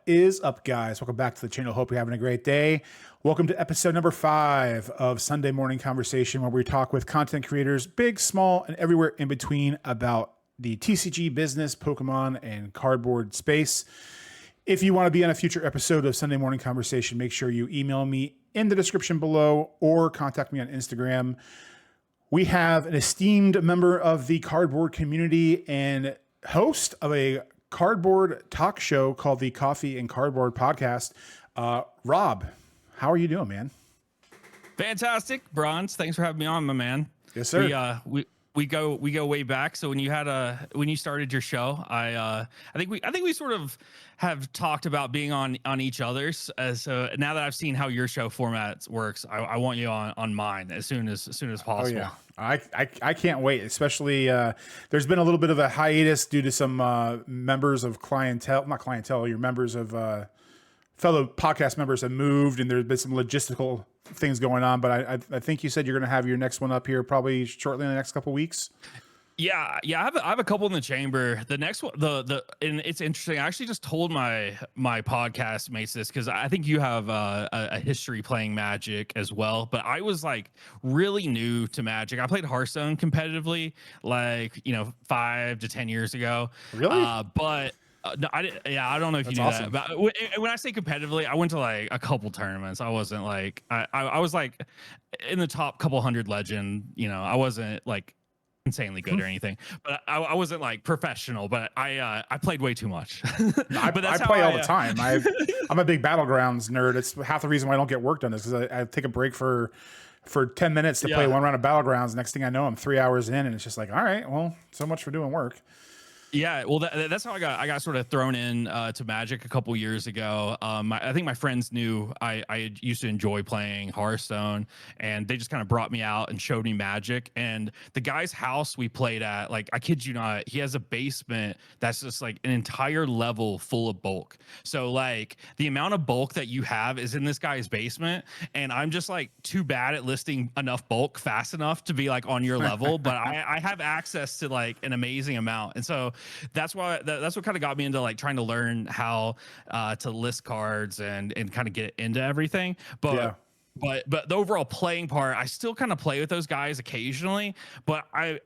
is up, guys? Welcome back to the channel. Hope you're having a great day. Welcome to episode number 5 of Sunday Morning Conversation, where we talk with content creators, big, small, and everywhere in between, about the TCG business, Pokemon, and cardboard space. If you want to be on a future episode of Sunday Morning Conversation, make sure you email me in the description below or contact me on Instagram. We have an esteemed member of the cardboard community and host of a cardboard talk show called the Coffee and Cardboard Podcast. Rob, how are you doing, man? Fantastic, Bronze. Thanks for having me on, my man. Yes, sir. We go way back. So when you started your show, I think we sort of have talked about being on each other's. So now that I've seen how your show format works, I want you on mine as soon as possible. Oh yeah, I can't wait. Especially there's been a little bit of a hiatus due to some members of your members of fellow podcast members have moved, and there's been some logistical things going on. But I think you said you're going to have your next one up here probably shortly in the next couple of weeks. Yeah. I have a couple in the chamber. The next one, and it's interesting. I actually just told my podcast mates this because I think you have a history playing Magic as well. But I was like really new to Magic. I played Hearthstone competitively, 5 to 10 years ago. Really? No, I don't know if you knew awesome. that. But when I say competitively, I went to like a couple tournaments. I wasn't like I was like in the top couple hundred legend. I wasn't like insanely good or anything, but I wasn't like professional. But I played way too much. I play all the time. I'm a big Battlegrounds nerd. It's half the reason why I don't get work done is because I take a break for 10 minutes to play one round of Battlegrounds. Next thing I know, I'm 3 hours in, and it's just like, all right, well, so much for doing work. Yeah, well, that's how I got sort of thrown in to Magic a couple years ago. I think my friends knew I used to enjoy playing Hearthstone, and they just kind of brought me out and showed me Magic. And the guy's house we played at, like, I kid you not, he has a basement that's just like an entire level full of bulk. So like the amount of bulk that you have is in this guy's basement, and I'm just like too bad at listing enough bulk fast enough to be like on your level, but I have access to like an amazing amount. And so that's what kind of got me into like trying to learn how to list cards and kind of get into everything. But the overall playing part, I still kind of play with those guys occasionally, but I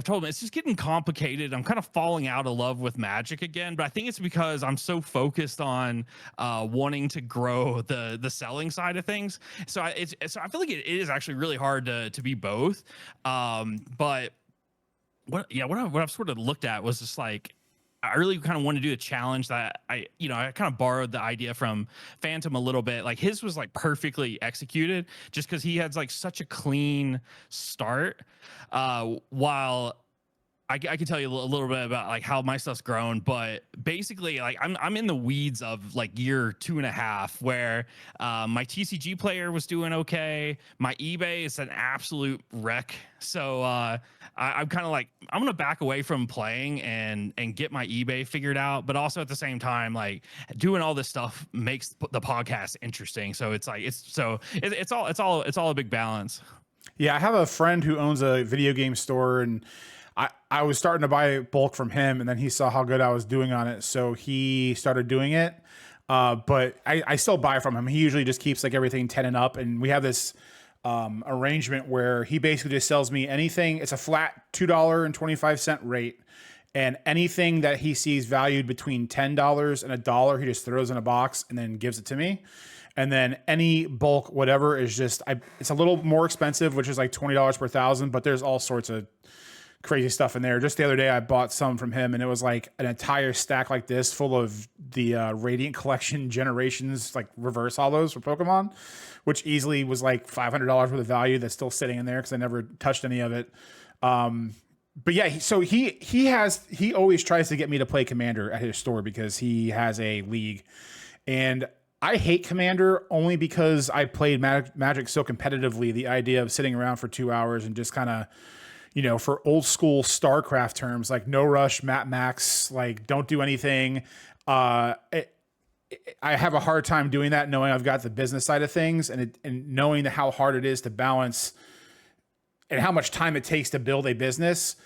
told them it's just getting complicated. I'm kind of falling out of love with Magic again, but I think it's because I'm so focused on wanting to grow the selling side of things. So I feel like it is actually really hard to be both. But what I've sort of looked at was just like, I really kind of wanted to do a challenge that I kind of borrowed the idea from Phantom a little bit. Like his was like perfectly executed just because he had like such a clean start. While I can tell you a little bit about like how my stuff's grown, but basically like I'm in the weeds of like year 2.5 where my Tcgplayer was doing okay. My eBay is an absolute wreck. So I'm kind of like, I'm going to back away from playing and get my eBay figured out. But also at the same time, like doing all this stuff makes the podcast interesting. So it's like, it's all a big balance. Yeah. I have a friend who owns a video game store, and I was starting to buy bulk from him, and then he saw how good I was doing on it, so he started doing it. But I still buy from him. He usually just keeps like everything 10 and up, and we have this arrangement where he basically just sells me anything. It's a flat $2.25 rate, and anything that he sees valued between $10 and $1, he just throws in a box and then gives it to me. And then any bulk, whatever, is just it's a little more expensive, which is like $20 per thousand, but there's all sorts of crazy stuff in there. Just the other day, I bought some from him, and it was like an entire stack like this full of the Radiant Collection Generations, like reverse hollows for Pokemon, which easily was like $500 worth of value that's still sitting in there because I never touched any of it. But yeah, he always tries to get me to play Commander at his store because he has a league, and I hate Commander only because I played Magic so competitively. The idea of sitting around for 2 hours and just kind of, for old school StarCraft terms, like no rush, map max, like don't do anything. I have a hard time doing that, knowing I've got the business side of things and knowing how hard it is to balance and how much time it takes to build a business.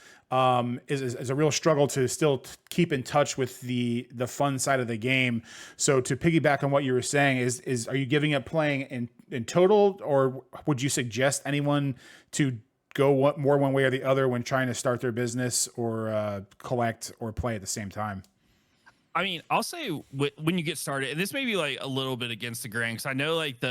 is a real struggle to still keep in touch with the fun side of the game. So to piggyback on what you were saying, is are you giving up playing in total, or would you suggest anyone to go more one way or the other when trying to start their business or collect or play at the same time? I mean, I'll say when you get started, and this may be like a little bit against the grain, because I know like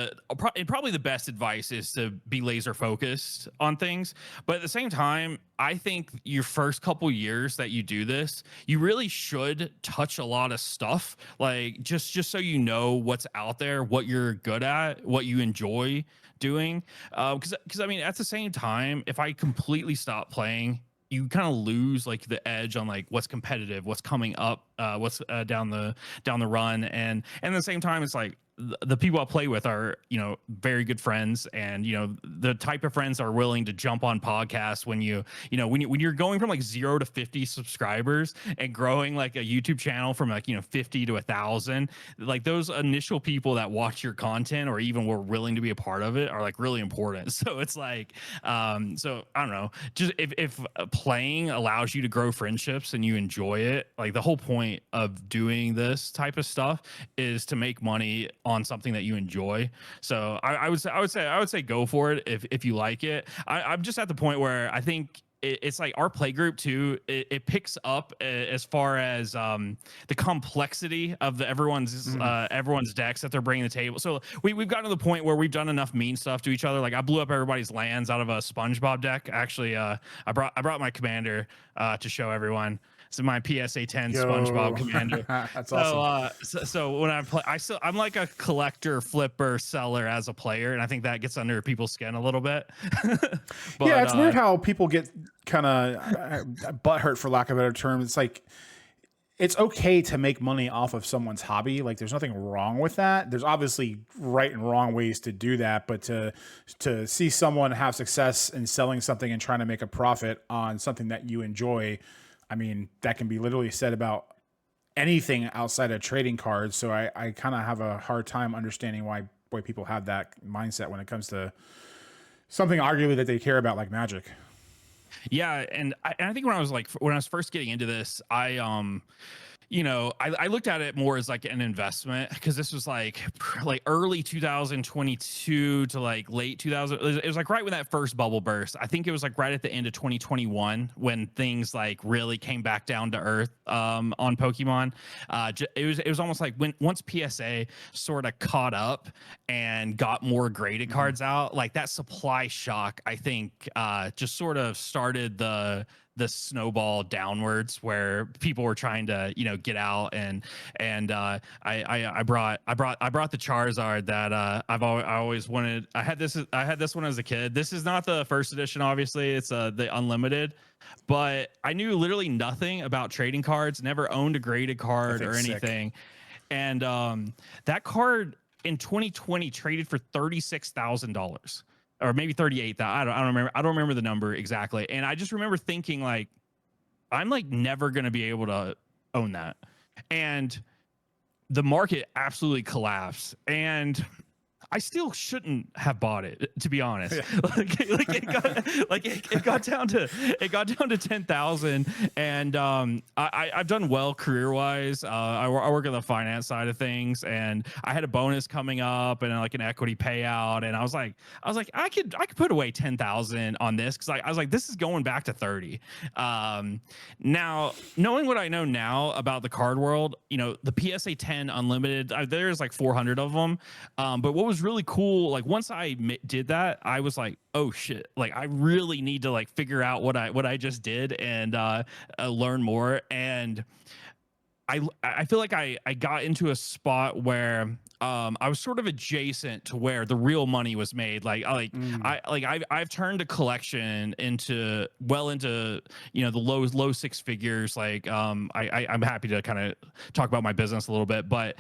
probably the best advice is to be laser focused on things. But at the same time, I think your first couple years that you do this, you really should touch a lot of stuff, like just so you know what's out there, what you're good at, what you enjoy doing. Because I mean, at the same time, if I completely stop playing, you kind of lose like the edge on like what's competitive, what's coming up, what's down the run, and at the same time, it's like the people I play with are, you know, very good friends, and you know, the type of friends are willing to jump on podcasts when you're going from like 0 to 50 subscribers and growing like a YouTube channel from like, you know, 50 to 1,000. Like those initial people that watch your content or even were willing to be a part of it are like really important. So it's like, so I don't know, just if playing allows you to grow friendships and you enjoy it, like the whole point of doing this type of stuff is to make money on something that you enjoy. So I would say go for it if you like it. I'm just at the point where I think it's like our play group too. It picks up as far as the complexity of everyone's decks that they're bringing to the table. So we've gotten to the point where we've done enough mean stuff to each other. Like I blew up everybody's lands out of a SpongeBob deck. Actually, I brought my commander to show everyone. So my PSA 10 SpongeBob commander. That's awesome. So when I play, I'm like a collector, flipper, seller as a player, and I think that gets under people's skin a little bit. But, yeah, it's weird how people get kind of butthurt, for lack of a better term. It's like it's okay to make money off of someone's hobby. Like there's nothing wrong with that. There's obviously right and wrong ways to do that, but to see someone have success in selling something and trying to make a profit on something that you enjoy, I mean, that can be literally said about anything outside of trading cards. So I kind of have a hard time understanding why people have that mindset when it comes to something arguably that they care about, like Magic. Yeah, and I think when I was first getting into this, you know, I looked at it more as like an investment, because this was like early 2022 to like late 2000. It was like right when that first bubble burst. I think it was like right at the end of 2021 when things like really came back down to earth on Pokemon. It was almost like once PSA sort of caught up and got more graded cards out, like that supply shock, I think just sort of started the snowball downwards, where people were trying to, you know, get out, and I brought the Charizard that I always wanted. I had this one as a kid. This is not the first edition, obviously. It's the unlimited, but I knew literally nothing about trading cards. Never owned a graded card or anything, sick. And that card in 2020 traded for $36,000. Or maybe 38. I don't remember. I don't remember the number exactly. And I just remember thinking like, I'm like never going to be able to own that. And the market absolutely collapsed. And I still shouldn't have bought it, to be honest. Yeah. It got down to 10,000, and I've done well career wise. I work on the finance side of things, and I had a bonus coming up and like an equity payout, and I was like I could put away 10,000 on this, because I was like, this is going back to 30. Now knowing what I know now about the card world, you know, the PSA 10 unlimited, there's like 400 of them, but what was really cool, like once I did that, I was like, oh shit, like I really need to like figure out what I just did and learn more. And I feel like I got into a spot where I was sort of adjacent to where the real money was made. I've turned a collection into you know, the low six figures. Like I'm happy to kind of talk about my business a little bit, but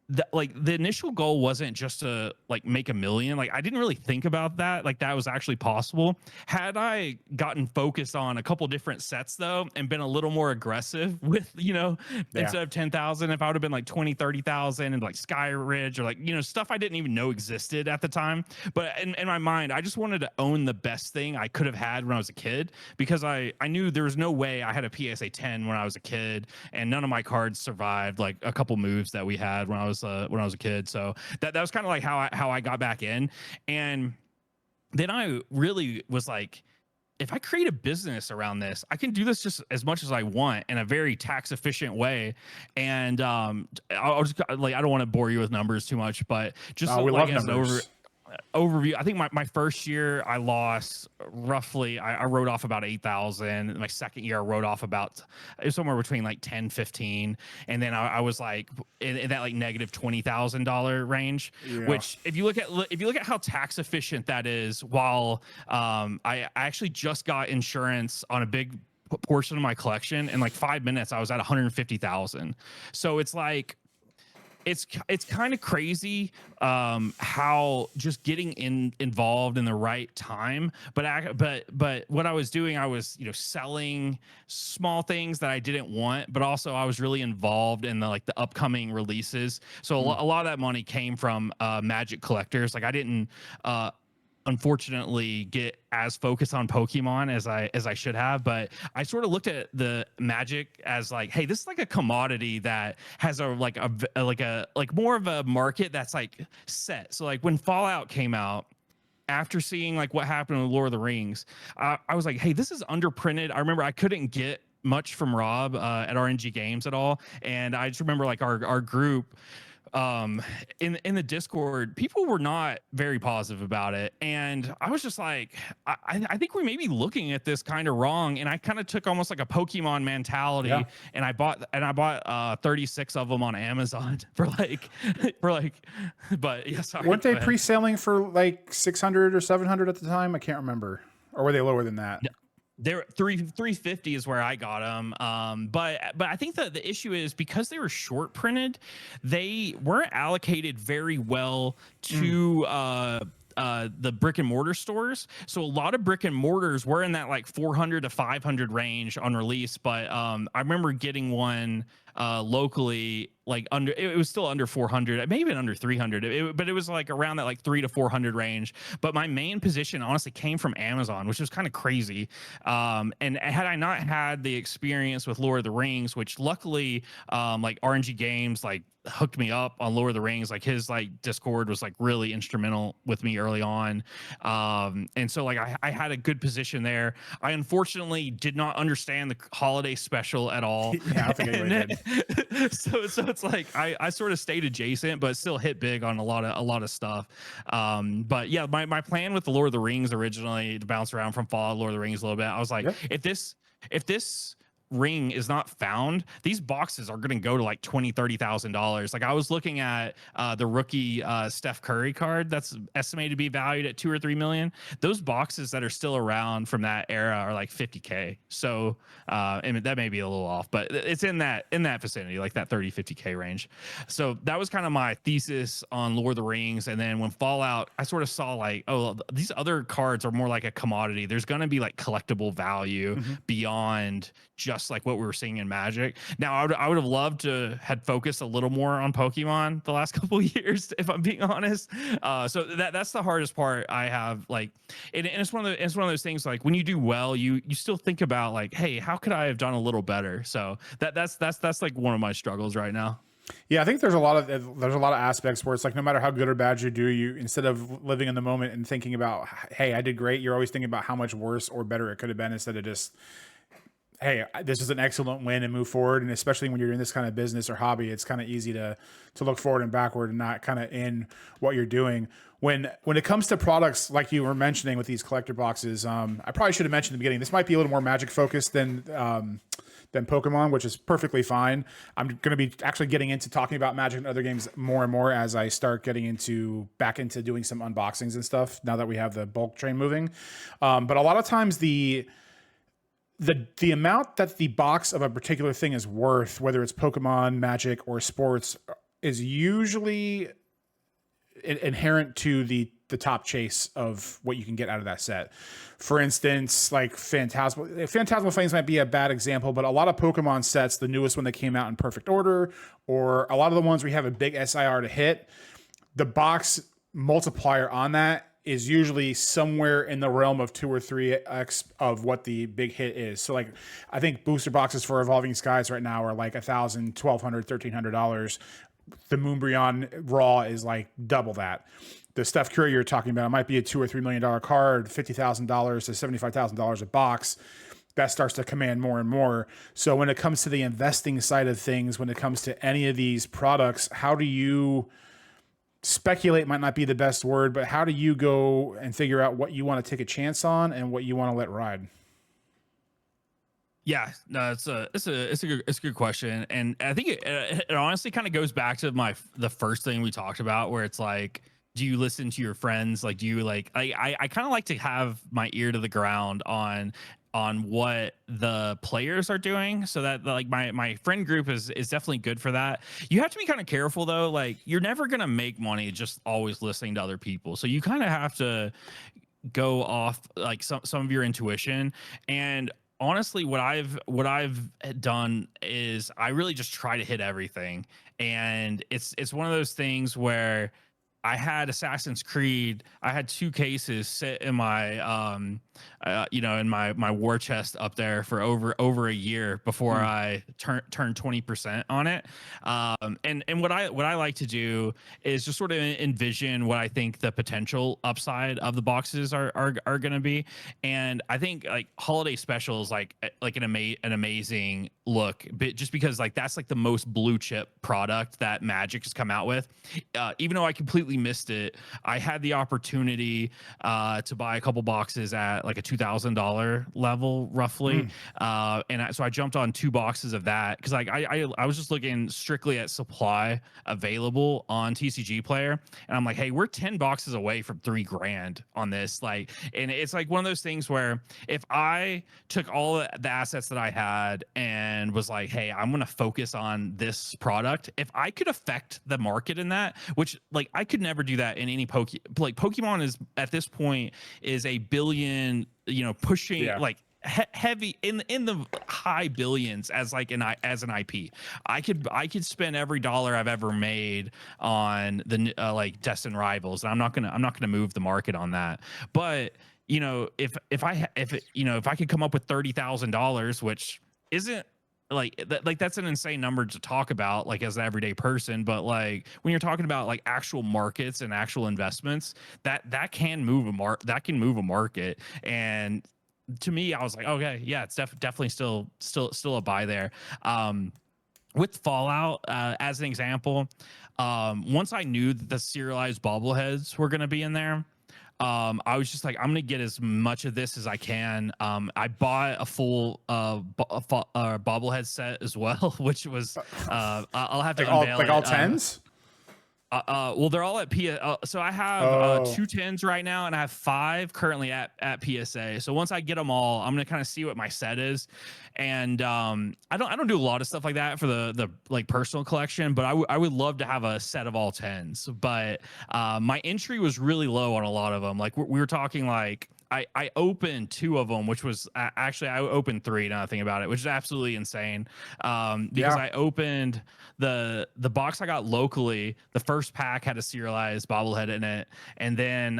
the initial goal wasn't just to like make 1 million. Like I didn't really think about that, like that was actually possible. Had I gotten focused on a couple different sets though and been a little more aggressive with, you know, instead of 10,000, if I would have been like 20, 30,000 and like Sky Ridge or like, you know, stuff I didn't even know existed at the time. But in my mind, I just wanted to own the best thing I could have had when I was a kid, because I knew there was no way I had a PSA 10 when I was a kid, and none of my cards survived like a couple moves that we had when I was a kid. So that was kind of like how I got back in. And then I really was like, if I create a business around this, I can do this just as much as I want in a very tax efficient way. And I'll just like, I don't want to bore you with numbers too much, but just we like love as numbers. an overview, I think my first year I lost roughly, I wrote off about 8,000. My second year I wrote off about, it was somewhere between like 10, 15. And then I was like in that like negative $20,000 range, which if you look at how tax efficient that is, while I actually just got insurance on a big portion of my collection in like 5 minutes, I was at 150,000. So it's like, it's kind of crazy how just getting involved in the right time, but what I was doing, I was, you know, selling small things that I didn't want, but also I was really involved in the upcoming releases. So a lot of that money came from Magic collectors. Like I didn't unfortunately get as focused on Pokemon as I should have, but I sort of looked at the Magic as like, hey, this is like a commodity that has a more of a market that's like set. So like when Fallout came out, after seeing like what happened with Lord of the Rings, I was like, hey, this is underprinted. I remember I couldn't get much from Rob at RNG Gamez at all, and I just remember like our group in the Discord, people were not very positive about it, and I was just like, I think we may be looking at this kind of wrong. And I kind of took almost like a Pokemon mentality, and I bought 36 of them on Amazon for like but yeah, sorry, Weren't they pre-selling for like 600 or 700 at the time? I can't remember. Or were they lower than that? They're 350 is where I got them. But I think that the issue is because they were short printed, they weren't allocated very well to the brick and mortar stores. So a lot of brick and mortars were in that like 400 to 500 range on release. But I remember getting one locally, like under, it was still under 400, maybe under 300, but it was like around that like 300 to 400 range. But my main position honestly came from Amazon, which was kind of crazy. And had I not had the experience with Lord of the Rings, which luckily like RNG Gamez like hooked me up on Lord of the Rings, like his like Discord was like really instrumental with me early on. And so like I had a good position there. I unfortunately did not understand the holiday special at all. Yeah, I think anybody did. so it's like I sort of stayed adjacent, but still hit big on a lot of stuff. But yeah, my plan with the Lord of the Rings originally, to bounce around from Fallout, Lord of the Rings a little bit, I was like, if this ring is not found, these boxes are going to go to like $20,000-$30,000. Like I was looking at the rookie Steph Curry card that's estimated to be valued at 2 or 3 million. Those boxes that are still around from that era are like 50K. So and that may be a little off, but it's in that vicinity, like that 30-50K range. So that was kind of my thesis on Lord of the Rings. And then when Fallout, I sort of saw like, oh, these other cards are more like a commodity. There's going to be like collectible value beyond just like what we were seeing in Magic. Now, I would have loved to had focused a little more on Pokemon the last couple of years, if I'm being honest. So that's the hardest part I have. Like, and it's one of those things. Like when you do well, you still think about like, hey, how could I have done a little better? So that's like one of my struggles right now. Yeah, I think there's a lot of aspects where it's like no matter how good or bad you do, you instead of living in the moment and thinking about, hey, I did great, you're always thinking about how much worse or better it could have been, instead of just, hey, this is an excellent win and move forward. And especially when you're in this kind of business or hobby, it's kind of easy to look forward and backward and not kind of in what you're doing. When it comes to products like you were mentioning with these collector boxes, I probably should have mentioned in the beginning, this might be a little more Magic focused than Pokemon, which is perfectly fine. I'm going to be actually getting into talking about Magic and other games more and more as I start getting back into doing some unboxings and stuff now that we have the bulk train moving. But a lot of times the amount that the box of a particular thing is worth, whether it's Pokemon, Magic, or sports, is usually inherent to the top chase of what you can get out of that set. For instance, like Phantasmal Flames might be a bad example, but a lot of Pokemon sets, the newest one that came out in perfect order, or a lot of the ones where you have a big SIR to hit, the box multiplier on that is usually somewhere in the realm of 2 or 3x of what the big hit is. So like, I think booster boxes for Evolving Skies right now are like $1,000, $1,200, $1,300. The Moonbreon Raw is like double that. The Steph Curry you're talking about, it might be a $2 or $3 million card, $50,000 to $75,000 a box. That starts to command more and more. So when it comes to the investing side of things, when it comes to any of these products, how do you speculate? Might not be the best word, but how do you go and figure out what you want to take a chance on and what you want to let ride? Yeah, no, it's a good question, and I think it honestly kind of goes back to the first thing we talked about, where it's like, do you listen to your friends? Like, do you like? I kind of like to have my ear to the ground on what the players are doing, so that like my friend group is definitely good for that. You have to be kind of careful though. Like, you're never gonna make money just always listening to other people, so you kind of have to go off like some of your intuition. And honestly, what I've done is I really just try to hit everything, and it's one of those things where I had Assassin's Creed. I had 2 cases sit in my in my war chest up there for over a year before I turned 20% on it. And what I like to do is just sort of envision what I think the potential upside of the boxes are going to be. And I think like holiday specials like an amazing look, but just because like that's like the most blue chip product that Magic has come out with. Even though I completely missed it, I had the opportunity to buy a couple boxes at like a $2,000 level roughly. So I jumped on 2 boxes of that because like I was just looking strictly at supply available on Tcgplayer, and I'm like, hey, we're 10 boxes away from $3,000 on this. Like, and it's like one of those things where if I took all the assets that I had and was like, hey, I'm gonna focus on this product, if I could affect the market in that, which like I could never do that in any Pokemon is at this point is a billion, pushing like heavy in the high billions as like as an IP. I could spend every dollar I've ever made on the like Destined Rivals, and I'm not gonna move the market on that. But if I could come up with $30,000, which isn't like that's an insane number to talk about like as an everyday person, but like when you're talking about like actual markets and actual investments, that can move a market. And to me, I was like, okay, yeah, it's definitely still a buy there. With Fallout, as an example, once I knew that the serialized bobbleheads were going to be in there, I was just like, I'm gonna get as much of this as I can. I bought a full bobblehead set as well, which was I'll have to unveil like it. all 10s. Well, they're all at so I have 2 10s right now, and I have 5 currently at PSA. So once I get them all, I'm gonna kind of see what my set is. And I don't do a lot of stuff like that for the like personal collection, but I would love to have a set of all 10s. But my entry was really low on a lot of them. Like we were talking like I opened 2 of them, which was actually I opened 3 now I think about it, which is absolutely insane. Because I opened the box I got locally. The first pack had a serialized bobblehead in it, and then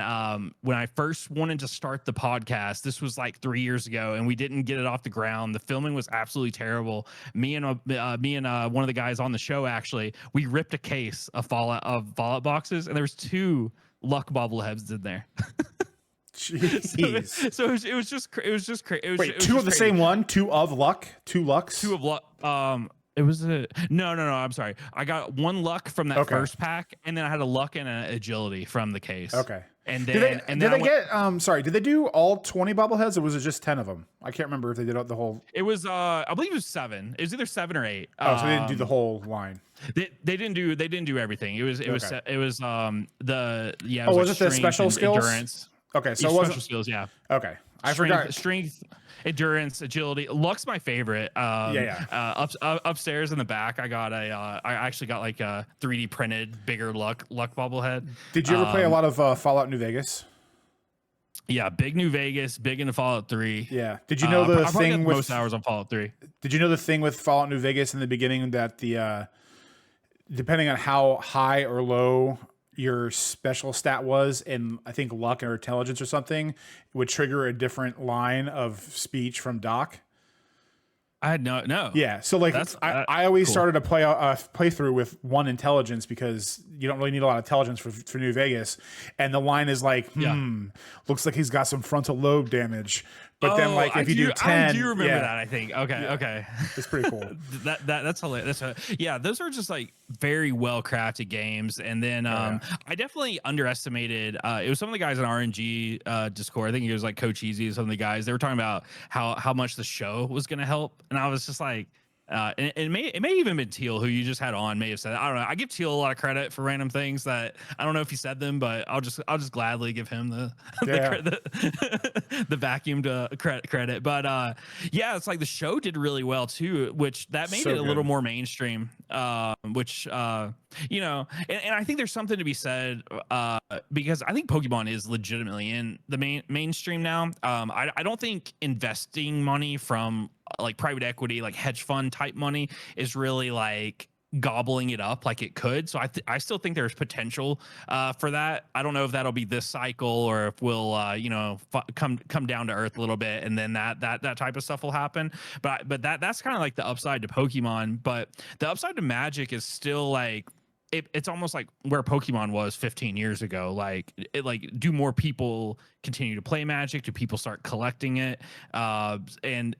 when I first wanted to start the podcast, this was like 3 years ago, and we didn't get it off the ground. The filming was absolutely terrible. Me and one of the guys on the show, actually, we ripped a case of Fallout boxes, and there was 2 luck bobbleheads in there. Jeez. So it was just crazy. Wait, 2 of the same one? 2 of luck? 2 lucks? 2 of luck. It was no. I'm sorry. I got 1 luck from that first pack, and then I had a luck and an agility from the case. Okay. And then did they do all 20 bobbleheads, or was it just 10 of them? I can't remember if they did the whole. It was I believe it was 7. It was either 7 or 8. So they didn't do the whole line. They didn't do everything. It was was the was it the special skills? Endurance. Okay, so it wasn't special skills, yeah. Okay, I forgot. Strength, endurance, agility. Luck's my favorite. Upstairs in the back, I actually got like a 3D printed bigger luck bobblehead. Did you ever play a lot of Fallout New Vegas? Yeah, big New Vegas, big into Fallout 3. Yeah. Did you know the I thing with most hours on Fallout 3? Did you know the thing with Fallout New Vegas in the beginning that the depending on how high or low your special stat was, and I think luck or intelligence or something, would trigger a different line of speech from Doc? I had no. Yeah, so like I always started a playthrough with 1 intelligence because you don't really need a lot of intelligence for New Vegas, and the line is like, looks like he's got some frontal lobe damage. But then, like, if you do 10, I do remember that. I think. Okay. It's pretty cool. That's hilarious. Those are just like very well crafted games. And then I definitely underestimated. It was some of the guys in RNG Discord. I think it was like Coach Easy and some of the guys. They were talking about how much the show was going to help, and I was just like. And it may even been Teal who you just had on may have said it. I don't know. I give Teal a lot of credit for random things that I don't know if he said them, but I'll just gladly give him the vacuumed credit. But it's like the show did really well too, which that made it a little more mainstream. Which you know, and I think there's something to be said because I think Pokemon is legitimately in the mainstream now. I don't think investing money from like private equity, like hedge fund type money is really like gobbling it up like it could. So I still think there's potential for that. I don't know if that'll be this cycle or if we'll come down to earth a little bit and then that type of stuff will happen. But that's kind of like the upside to Pokemon. But the upside to Magic is still like it's almost like where Pokemon was 15 years ago. Like do more people continue to play Magic? Do people start collecting it? And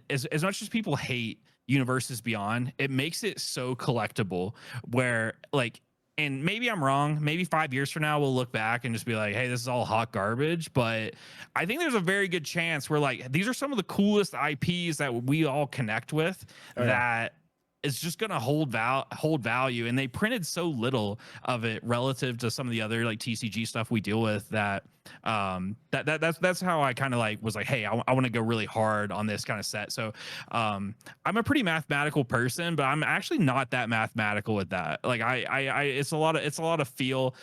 as much as people hate Universes Beyond, it makes it so collectible where like, and maybe I'm wrong, maybe 5 years from now we'll look back and just be like, hey, this is all hot garbage. But I think there's a very good chance where like these are some of the coolest IPs that we all connect with that is just going to hold value. And they printed so little of it relative to some of the other like TCG stuff we deal with that that's how I kind of like was like, hey, I want to go really hard on this kind of set. So I'm a pretty mathematical person, but I'm actually not that mathematical with that. Like I it's a lot of feel.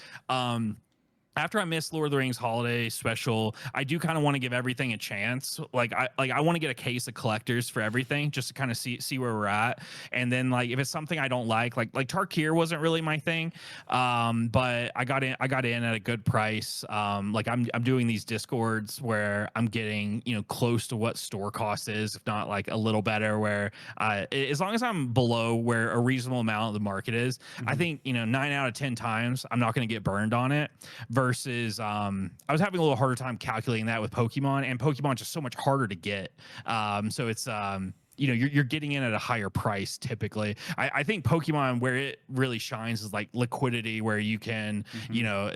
After I missed Lord of the Rings Holiday Special, I do kind of want to give everything a chance. Like I want to get a case of collectors for everything just to kind of see where we're at. And then like if it's something I don't like Tarkir wasn't really my thing, but I got in at a good price. Like I'm doing these Discords where I'm getting close to what store cost is, if not like a little better. Where as long as I'm below where a reasonable amount of the market is, I think 9 out of 10 times I'm not going to get burned on it. Versus I was having a little harder time calculating that with Pokemon, and Pokemon's just so much harder to get. So it's you're getting in at a higher price typically. I think Pokemon where it really shines is like liquidity, where you can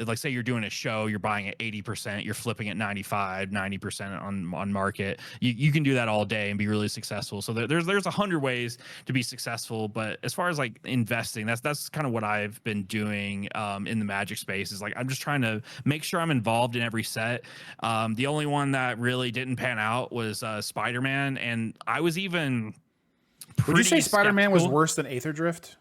like say you're doing a show, you're buying at 80%, you're flipping at 90% on market. You can do that all day and be really successful. So there's 100 ways to be successful. But as far as like investing, that's kind of what I've been doing in the Magic space. Is like I'm just trying to make sure I'm involved in every set. The only one that really didn't pan out was Spider-Man, and I was even would you say Spider-Man was worse than Aether Drift?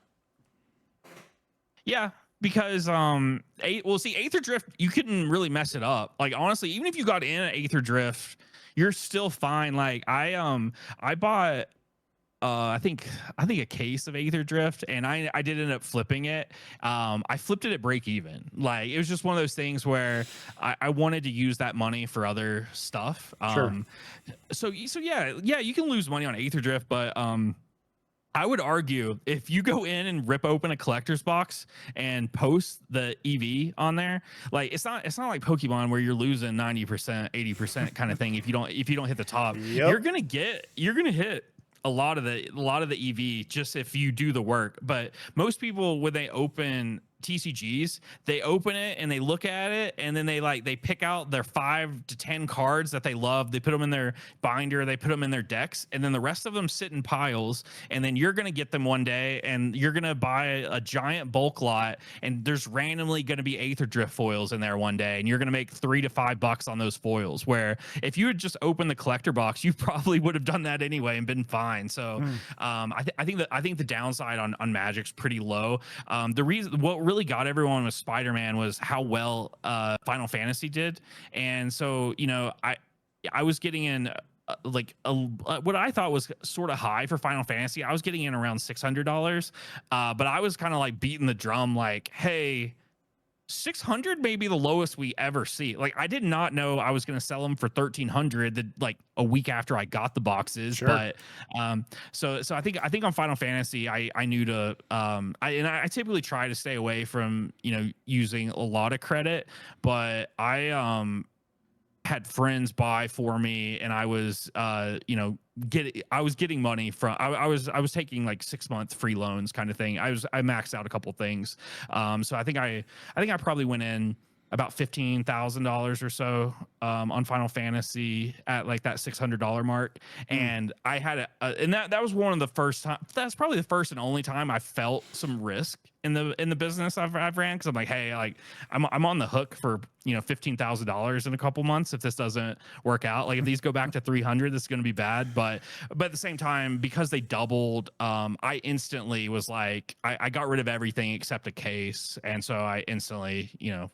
Yeah, because Aether Drift, you couldn't really mess it up. Like honestly, even if you got in an Aether Drift, you're still fine. Like I bought I think a case of Aether Drift, and I did end up flipping it. I flipped it at break even. Like it was just one of those things where I wanted to use that money for other stuff. Sure. So yeah, you can lose money on Aether Drift, but I would argue if you go in and rip open a collector's box and post the EV on there, like it's not like Pokemon where you're losing 90%, 80% kind of thing. If you don't hit the top, you're gonna hit a lot of the EV just if you do the work. But most people, when they open TCGs, they open it and they look at it, and then they pick out their 5 to 10 cards that they love. They put them in their binder, they put them in their decks, and then the rest of them sit in piles. And then you're gonna get them one day, and you're gonna buy a giant bulk lot, and there's randomly gonna be Aether Drift foils in there one day, and you're gonna make $3 to $5 on those foils. Where if you had just opened the collector box, you probably would have done that anyway and been fine. So I think the downside on Magic's pretty low. The reason what really got everyone with Spider-Man was how well Final Fantasy did. And so, you know, I was getting in what I thought was sort of high for Final Fantasy. I was getting in around $600, but I was kind of like beating the drum like, hey, 600 may be the lowest we ever see. Like, I did not know I was going to sell them for 1300 like a week after I got the boxes. Sure. But so I think on Final Fantasy, I knew to I typically try to stay away from, you know, using a lot of credit, but I had friends buy for me, and I was you know, getting money from, I was taking like 6-month free loans kind of thing. I maxed out a couple things. So I think I probably went in about $15,000 or so on Final Fantasy at like that $600 mark. And I had and that was one of the first time, that's probably the first and only time I felt some risk in the business I've ran, because I'm like, hey, like I'm on the hook for, you know, $15,000 in a couple months if this doesn't work out. Like if these go back to 300, this is going to be bad. But at the same time, because they doubled, I instantly was like, I got rid of everything except a case, and so I instantly, you know,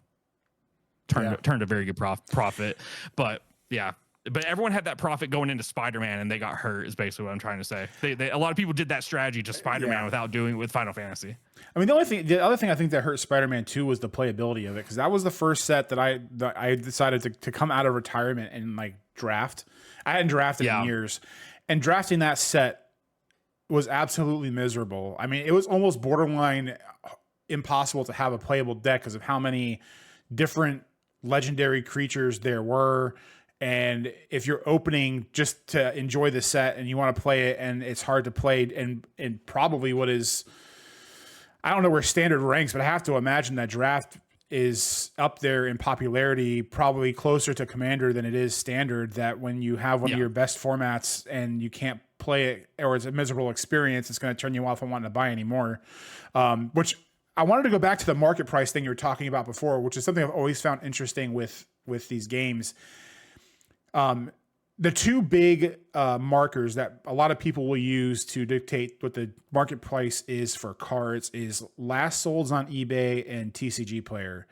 turned a very good profit. But yeah, but everyone had that profit going into Spider-Man, and they got hurt, is basically what I'm trying to say. A lot of people did that strategy to Spider-Man without doing it with Final Fantasy. I mean, the other thing I think that hurt Spider-Man 2 was the playability of it, because that was the first set that I decided to come out of retirement and like draft. I hadn't drafted in years, and drafting that set was absolutely miserable. I mean, it was almost borderline impossible to have a playable deck because of how many different legendary creatures there were. And if you're opening just to enjoy the set and you want to play it, and it's hard to play, and probably what is, I don't know where standard ranks, but I have to imagine that draft is up there in popularity, probably closer to Commander than it is standard, that when you have one of your best formats and you can't play it, or it's a miserable experience, it's going to turn you off and wanting to buy anymore. Which I wanted to go back to the market price thing you were talking about before, which is something I've always found interesting with these games. The two big markers that a lot of people will use to dictate what the market price is for cards is last solds on eBay and Tcgplayer.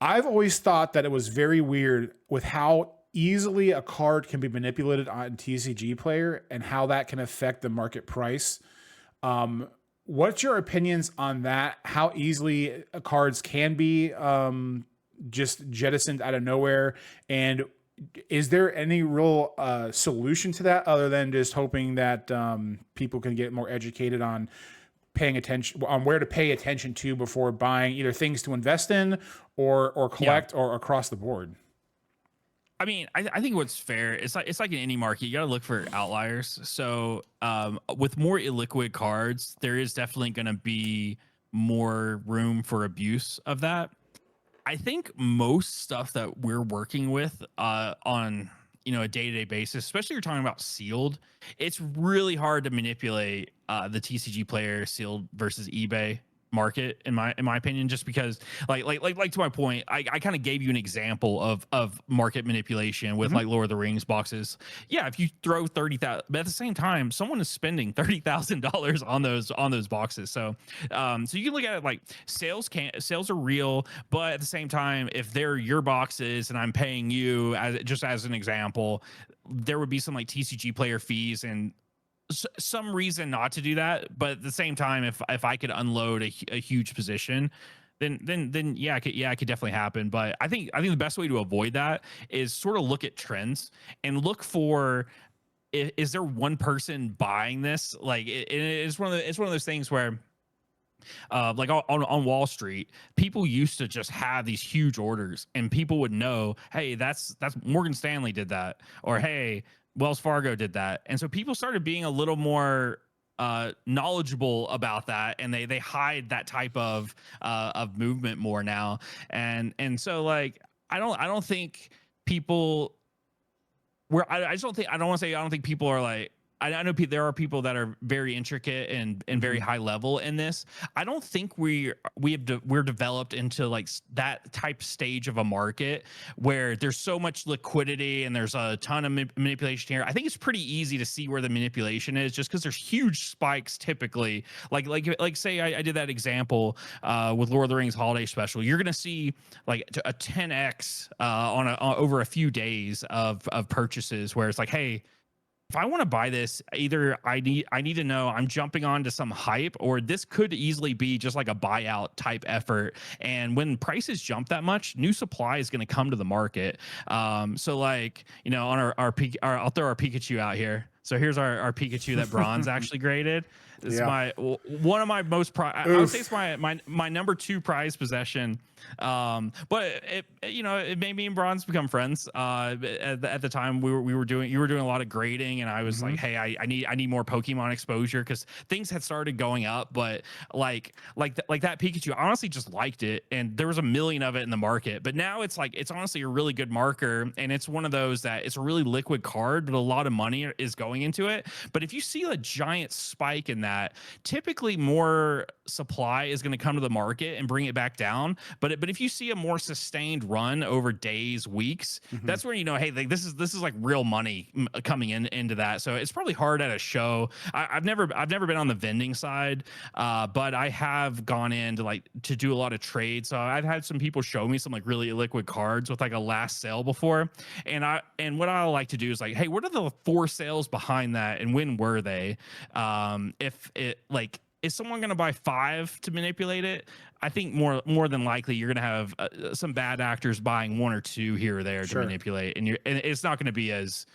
I've always thought that it was very weird with how easily a card can be manipulated on Tcgplayer and how that can affect the market price. What's your opinions on that? How easily cards can be just jettisoned out of nowhere? And is there any real solution to that other than just hoping that people can get more educated on paying attention, on where to pay attention to before buying either things to invest in or collect or across the board? I mean, I think what's fair, it's like in any market, you got to look for outliers. So with more illiquid cards, there is definitely going to be more room for abuse of that. I think most stuff that we're working with on, you know, a day-to-day basis, especially you're talking about sealed, it's really hard to manipulate the Tcgplayer sealed versus eBay market in my opinion, just because like to my point, I kind of gave you an example of market manipulation with like Lord of the Rings boxes. Yeah, if you throw 30,000, but at the same time someone is spending $30,000 on those boxes. So so you can look at it like sales are real, but at the same time, if they're your boxes and I'm paying you as an example, there would be some like Tcgplayer fees and some reason not to do that. But at the same time, if I could unload a huge position, then yeah, it could definitely happen. But I think the best way to avoid that is sort of look at trends and look for, is there one person buying this? Like it's one of those things where like on Wall Street, people used to just have these huge orders, and people would know, hey, that's Morgan Stanley did that, or hey, Wells Fargo did that. And so people started being a little more knowledgeable about that, and they hide that type of movement more now. And so like I don't think people where I just don't think I don't want to say I don't think people are like I know there are people that are very intricate and very high level in this. I don't think we're developed into like that type stage of a market where there's so much liquidity and there's a ton of manipulation here. I think it's pretty easy to see where the manipulation is just because there's huge spikes typically. Like say I did that example with Lord of the Rings Holiday Special. You're gonna see like a 10x on over a few days of purchases where it's like, hey, if I want to buy this, either I need to know I'm jumping onto some hype, or this could easily be just like a buyout type effort. And when prices jump that much, new supply is going to come to the market. So like, you know, on I'll throw our Pikachu out here. So here's our Pikachu that Bronze actually graded. This is one of my most I would say it's my number 2 prized possession. But it made me and Bronze become friends. At the time you were doing a lot of grading, and I was like, hey, I need more Pokemon exposure because things had started going up. But like that Pikachu, I honestly just liked it, and there was a million of it in the market. But now it's like it's honestly a really good marker, and it's one of those that it's a really liquid card, but a lot of money is going into it. But if you see a giant spike in that, typically more supply is going to come to the market and bring it back down. But if you see a more sustained run over days, weeks, that's where you know, hey, like this is like real money coming into that. So it's probably hard at a show. I've never been on the vending side, but I have gone in to do a lot of trades. So I've had some people show me some like really liquid cards with like a last sale before, and what I like to do is like, hey, what are the 4 sales behind that, and when were they? If it like, is someone going to buy 5 to manipulate it? I think more than likely you're going to have some bad actors buying 1 or 2 here or there to manipulate, and it's not going to be as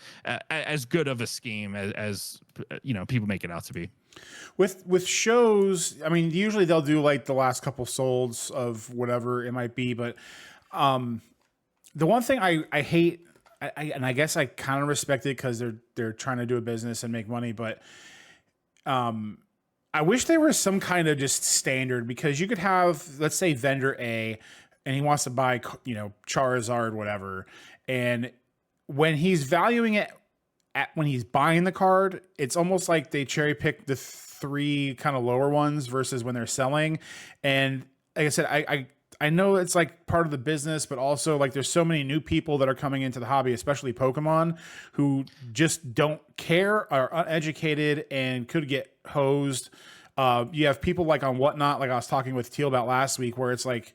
good of a scheme as you know people make it out to be. With shows, I mean, usually they'll do like the last couple solds of whatever it might be, but the one thing I hate, and I guess I kind of respect it because they're trying to do a business and make money, but I wish there was some kind of just standard, because you could have, let's say, vendor A, and he wants to buy, you know, Charizard, whatever. And when he's valuing it when he's buying the card, it's almost like they cherry pick the 3 kind of lower ones versus when they're selling. And like I said, I know it's like part of the business, but also like there's so many new people that are coming into the hobby, especially Pokemon, who just don't care, are uneducated, and could get hosed. You have people like on Whatnot, like I was talking with Teal about last week, where it's like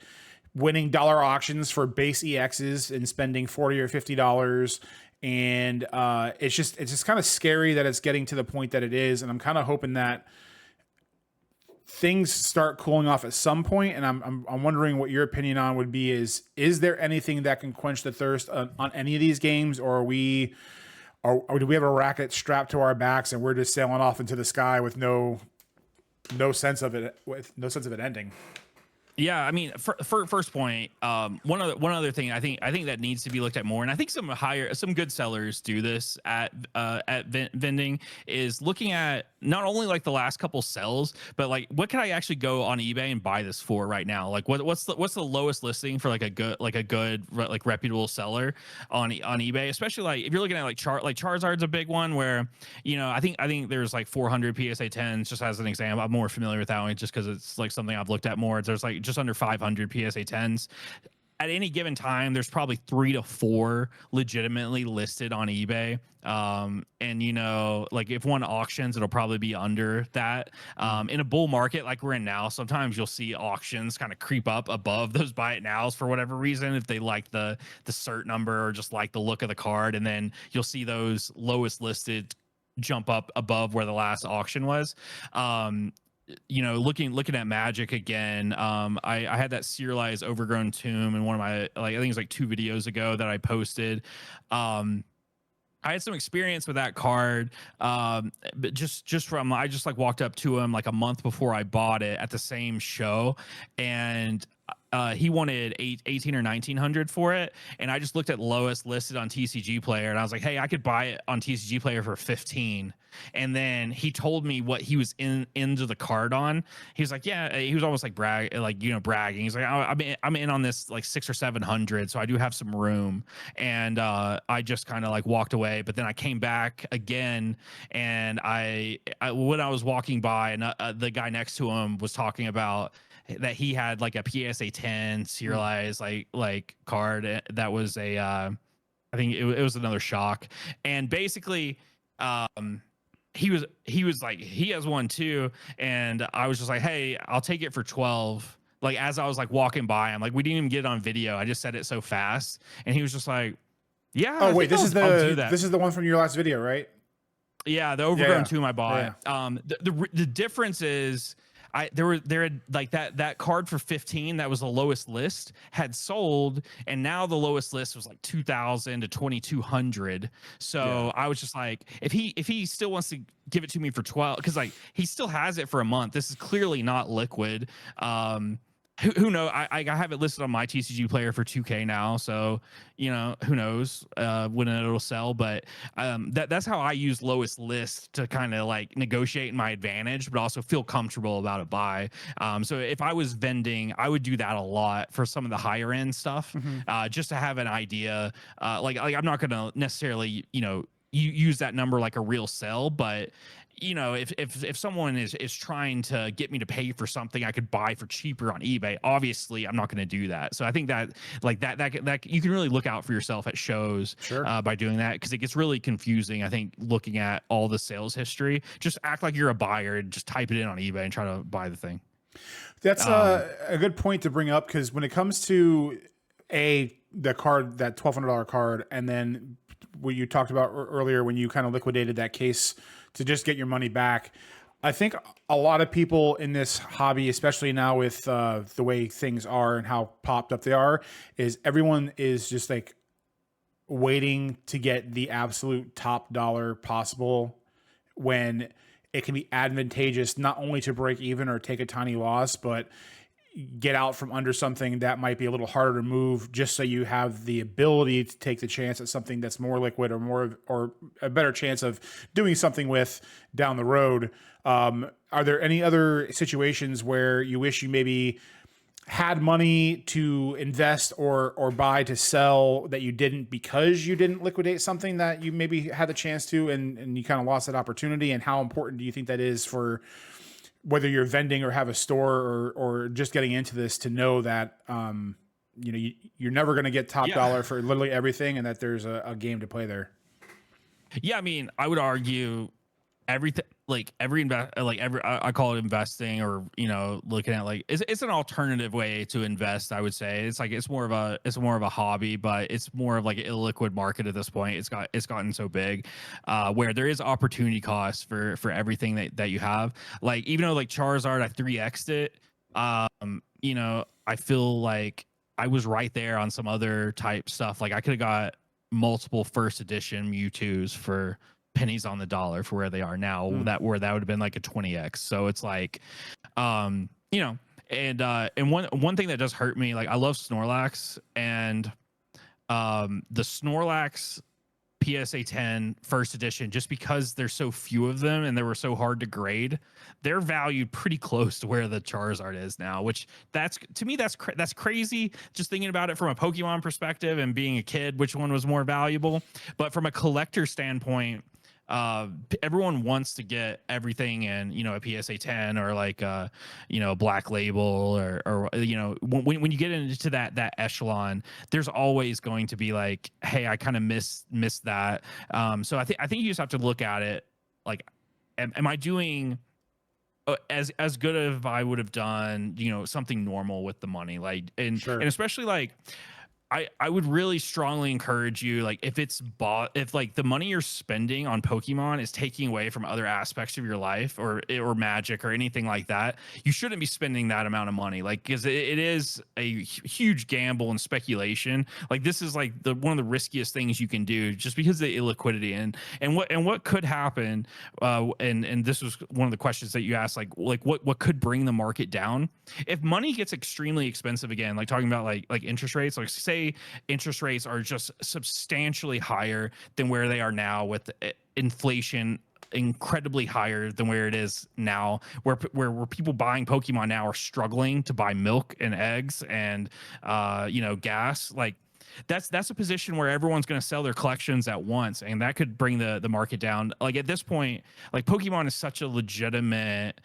winning dollar auctions for base EXs and spending $40 or $50. And it's just kind of scary that it's getting to the point that it is. And I'm kind of hoping that things start cooling off at some point, and I'm wondering what your opinion on would be. Is there anything that can quench the thirst on any of these games, or or do we have a racket strapped to our backs and we're just sailing off into the sky with no sense of it ending? Yeah, I mean, for first point, one other thing I think that needs to be looked at more, and I think some good sellers do this at vending, is looking at not only like the last couple sells, but like what can I actually go on eBay and buy this for right now? Like what's the lowest listing for like a good reputable seller on eBay, especially like if you're looking at like Charizard's a big one where, you know, I think there's like 400 PSA 10s just as an example. I'm more familiar with that one just because it's like something I've looked at more. There's like just under 500 PSA 10s. At any given time, there's probably 3 to 4 legitimately listed on eBay. And you know, like if one auctions, it'll probably be under that. In a bull market like we're in now, sometimes you'll see auctions kind of creep up above those buy it nows for whatever reason, if they like the cert number or just like the look of the card, and then you'll see those lowest listed jump up above where the last auction was. You know, looking at Magic again, I had that serialized overgrown tomb in one of my, like, I think it was like 2 videos ago that I posted. I had some experience with that card, but just from, I just like walked up to him like a month before I bought it at the same show, and he wanted 18 or 1900 for it, and I just looked at lowest listed on Tcgplayer, and I was like, hey, I could buy it on Tcgplayer for 15. And then he told me what he was into the card on. He was like, yeah, he was almost like bragging. He's like, I'm in on this like 600 or 700, so I do have some room. And I just kind of like walked away, but then I came back again, and when I was walking by, and the guy next to him was talking about that he had like a PSA 10 serialized like card that was a I think it was another shock, and basically he was like, he has one too, and I was just like, hey, I'll take it for 12. Like as I was like walking by, I'm like, we didn't even get it on video, I just said it so fast, and he was just like, yeah. Oh wait, I'll do that. This is the one from your last video, right? Yeah, the overgrown tomb I bought. Yeah. The difference is there had like that card for 15 that was the lowest list had sold, and now the lowest list was like 2,000 to 2,200. So I was just like, if he still wants to give it to me for 12, because like he still has it for a month. This is clearly not liquid. Who knows? I have it listed on my Tcgplayer for 2K now, so you know, who knows when it'll sell. But that's how I use lowest list to kind of like negotiate in my advantage, but also feel comfortable about a buy. So if I was vending, I would do that a lot for some of the higher end stuff, just to have an idea. Like I'm not gonna necessarily, you know, use that number like a real sell, but you know, if someone is trying to get me to pay for something I could buy for cheaper on eBay, obviously I'm not going to do that. So I think that like that you can really look out for yourself at shows by doing that, because it gets really confusing. I think looking at all the sales history, just act like you're a buyer and just type it in on eBay and try to buy the thing. That's a good point to bring up, because when it comes to the card, that $1,200 card, and then what you talked about earlier when you kind of liquidated that case to just get your money back, I think a lot of people in this hobby, especially now with the way things are and how popped up they are, is everyone is just like waiting to get the absolute top dollar possible, when it can be advantageous not only to break even or take a tiny loss, but get out from under something that might be a little harder to move, just so you have the ability to take the chance at something that's more liquid or a better chance of doing something with down the road. Are there any other situations where you wish you maybe had money to invest or buy to sell that you didn't, because you didn't liquidate something that you maybe had the chance to, and you kind of lost that opportunity? And how important do you think that is for whether you're vending or have a store or just getting into this, to know that, you know, you're never going to get top dollar for literally everything, and that there's a game to play there? Yeah. I mean, I would argue everything, like I call it investing, or, you know, looking at like, it's an alternative way to invest. I would say it's like, it's more of a hobby, but it's more of like an illiquid market at this point. It's gotten so big, where there is opportunity cost for everything that you have. Like, even though like Charizard, I 3x'd it, you know, I feel like I was right there on some other type stuff. Like I could have got multiple first edition Mewtwo's for pennies on the dollar for where they are now. That would have been like a 20x. So it's like, you know, and one thing that does hurt me, like I love Snorlax, and the Snorlax PSA 10 first edition, just because there's so few of them and they were so hard to grade, they're valued pretty close to where the Charizard is now, which to me that's crazy, just thinking about it from a Pokemon perspective and being a kid, which one was more valuable. But from a collector standpoint, everyone wants to get everything in, you know, a PSA 10 or like you know, Black Label, or you know, when you get into that echelon, there's always going to be like, hey, I kind of missed that. So I think you just have to look at it like, am I doing as good as I would have done, you know, something normal with the money, like, and especially like, I would really strongly encourage you, like if it's bought, if like the money you're spending on Pokemon is taking away from other aspects of your life or magic or anything like that, you shouldn't be spending that amount of money. Like, because it is a huge gamble and speculation. Like this is like the one of the riskiest things you can do, just because of the illiquidity and what could happen. And this was one of the questions that you asked, like what could bring the market down if money gets extremely expensive again, like talking about like interest rates, like say interest rates are just substantially higher than where they are now, with inflation incredibly higher than where it is now, where people buying Pokemon now are struggling to buy milk and eggs and gas. Like that's a position where everyone's going to sell their collections at once, and that could bring the market down. Like at this point, like Pokemon is such a legitimate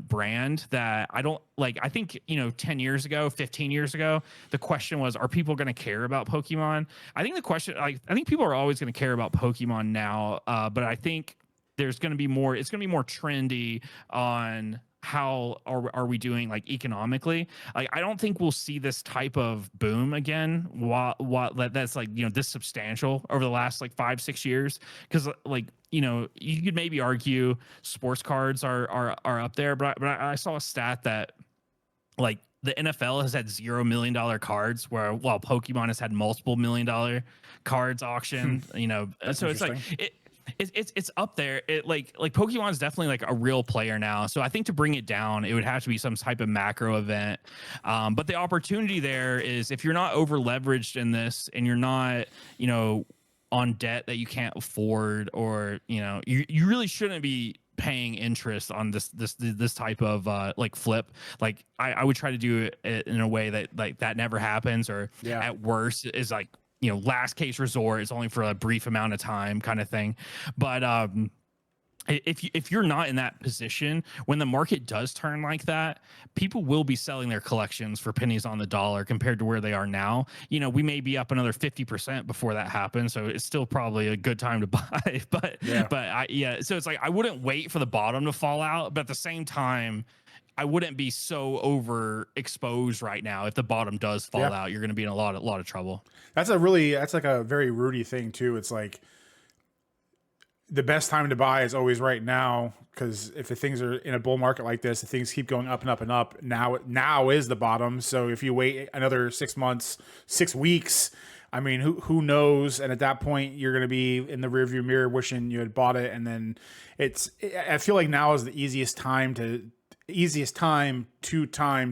brand that I don't like. I think 10 years ago, 15 years ago, the question was, are people going to care about Pokemon? I think the question, like, I think people are always going to care about Pokemon now, but I think there's going to be more. It's going to be more trendy on how are we doing, like, economically. Like I don't think we'll see this type of boom again, what that's like this substantial over the last like 5-6 years, because like you could maybe argue sports cards are up there, but I saw a stat that like the NFL has had $0 million cards, while Pokemon has had multiple $1 million cards auctioned. That's So it's like interesting. it's up there. It like Pokemon is definitely like a real player now. So I think to bring it down, it would have to be some type of macro event. But the opportunity there is, if you're not over leveraged in this and you're not on debt that you can't afford, or you really shouldn't be paying interest on this type of like flip. Like I would try to do it in a way that like that never happens, or Yeah. at worst is like last case resort. It's only for a brief amount of time, kind of thing. But if you're not in that position, when the market does turn like that, people will be selling their collections for pennies on the dollar compared to where they are now. We may be up another 50% before that happens, so it's still probably a good time to buy. But so it's like I wouldn't wait for the bottom to fall out, but at the same time, I wouldn't be so overexposed right now. If the bottom does fall out, you're going to be in a lot of trouble. That's like a very Rudy thing too. It's like the best time to buy is always right now, because if the things are in a bull market like this, the things keep going up and up and up. Now is the bottom. So if you wait another 6 months, 6 weeks, I mean, who knows? And at that point, you're going to be in the rearview mirror wishing you had bought it. And then I feel like now is the easiest time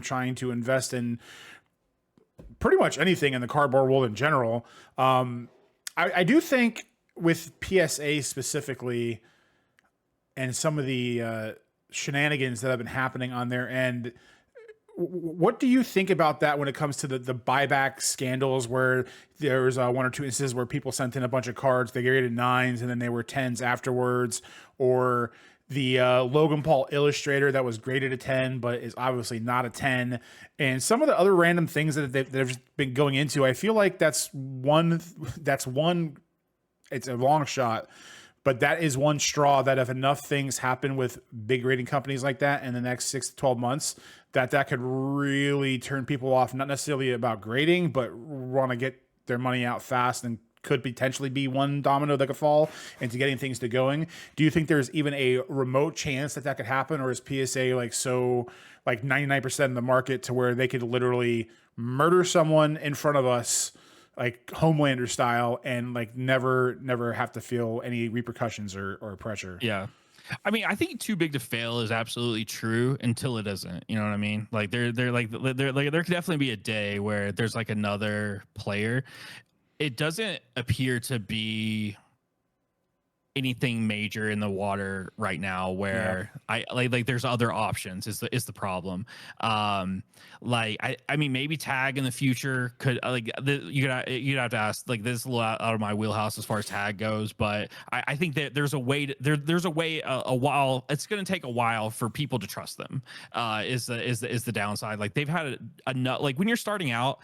trying to invest in pretty much anything in the cardboard world in general. I do think with PSA specifically, and some of the shenanigans that have been happening on their end, what do you think about that when it comes to the buyback scandals, where there was 1 or 2 instances where people sent in a bunch of cards, they graded 9s and then they were 10s afterwards, or the Logan Paul Illustrator that was graded a 10 but is obviously not a 10, and some of the other random things that they've been going into? I feel like that's one. It's a long shot, but that is one straw that if enough things happen with big rating companies like that in the next 6 to 12 months, that could really turn people off, not necessarily about grading, but want to get their money out fast, and could potentially be one domino that could fall into getting things to going. Do you think there's even a remote chance that could happen, or is PSA like 99% of the market to where they could literally murder someone in front of us, like Homelander style, and like never have to feel any repercussions or pressure? Yeah. I mean, I think too big to fail is absolutely true until it isn't. You know what I mean? Like there could definitely be a day where there's like another player. It doesn't appear to be anything major in the water right now where I like there's other options is the problem. I mean, maybe tag in the future could you'd have to ask, like, this is a little out of my wheelhouse as far as tag goes, but I think that there's a way a while. It's going to take a while for people to trust them, is the downside. Like they've had enough, like when you're starting out,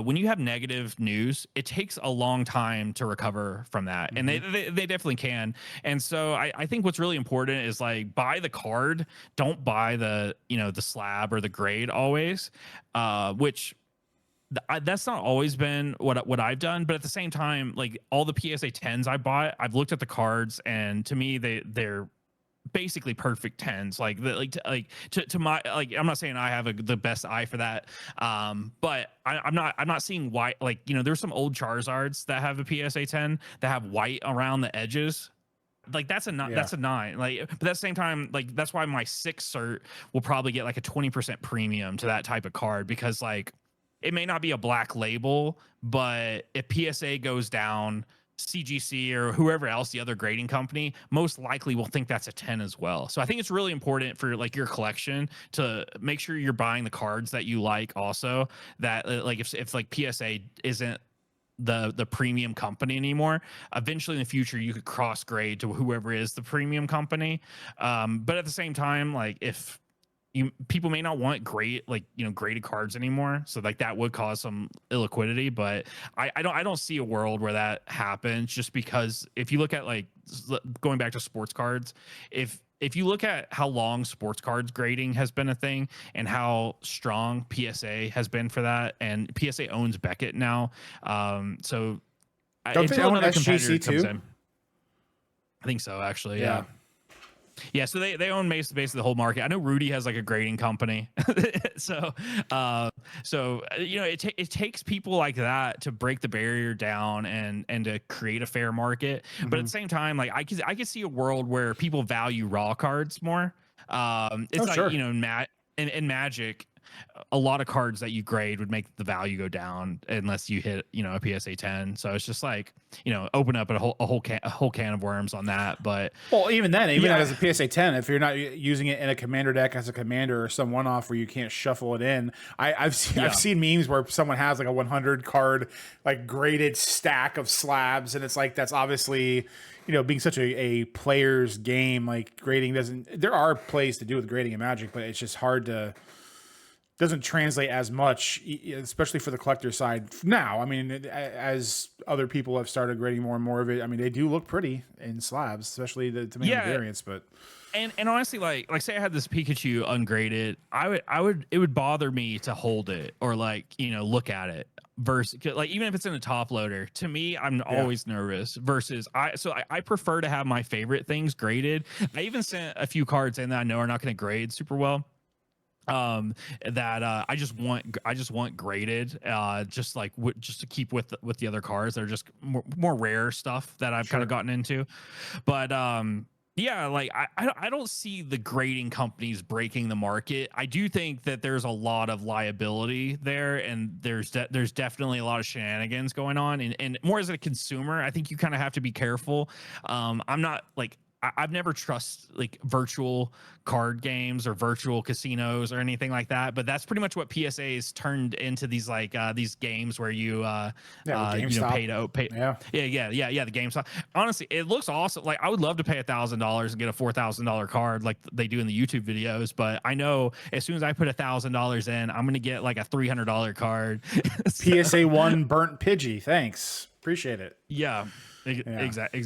when you have negative news, it takes a long time to recover from that. And they definitely can. And so I think what's really important is like buy the card, don't buy the slab or the grade always, which that's not always been what I've done, but at the same time, like all the PSA 10s I bought, I've looked at the cards, and to me they're basically perfect 10s. Like to my, like, I'm not saying I have the best eye for that, but I'm not seeing white. Like, you know, there's some old Charizards that have a PSA 10 that have white around the edges. Like that's a Yeah. that's a 9. Like, but at the same time, like that's why my 6 cert will probably get like a 20% premium to that type of card, because like it may not be a black label, but if PSA goes down, CGC or whoever else, the other grading company, most likely will think that's a 10 as well. So I think it's really important for like your collection to make sure you're buying the cards that you like also, that like if like PSA isn't the premium company anymore, eventually in the future you could cross grade to whoever is the premium company. But at the same time, like if people may not want great, like, you know, graded cards anymore, so like that would cause some illiquidity, but I don't see a world where that happens, just because if you look at like going back to sports cards, if you look at how long sports cards grading has been a thing and how strong PSA has been for that, and PSA owns Beckett now, so Don't they until own another competitor SGC comes too? in, I think so, actually. Yeah. Yeah, so they own basically the whole market. I know Rudy has like a grading company, so you know, it takes people like that to break the barrier down and to create a fair market. But at the same time, like I could see a world where people value raw cards more. It's Oh, like, sure. you know, in Magic, a lot of cards that you grade would make the value go down unless you hit, you know, a PSA 10. So it's just like, you know, open up a whole can of worms on that. But Well, even then, yeah, as a PSA 10, if you're not using it in a commander deck as a commander or some one-off where you can't shuffle it in, I've seen memes where someone has like a 100 card like graded stack of slabs, and it's like that's obviously, you know, being such a player's game, like grading doesn't. There are plays to do with grading in Magic, but it's just hard to. Doesn't translate as much, especially for the collector side now. I mean, as other people have started grading more and more of it, I mean, they do look pretty in slabs, especially the demand variants. But and honestly, like say I had this Pikachu ungraded, it would bother me to hold it or like, you know, look at it, versus like even if it's in a top loader, to me I'm always nervous, versus I prefer to have my favorite things graded. I even sent a few cards in that I know are not going to grade super well, that I just want graded, just like just to keep with the other cards that are just more rare stuff that I've kind of gotten into. But yeah, like I don't see the grading companies breaking the market. I do think that there's a lot of liability there, and there's definitely a lot of shenanigans going on, and more as a consumer, I think you kind of have to be careful. I'm not like, I've never trust like virtual card games or virtual casinos or anything like that, but that's pretty much what PSA has turned into, these like these games where you you know, pay. The GameStop. Honestly, it looks awesome. Like I would love to pay $1,000 and get a $4,000 card like they do in the YouTube videos, but I know as soon as I put $1,000 in, I'm gonna get like a $300 card. So, PSA 1 burnt Pidgey, thanks, appreciate it. yeah, exactly.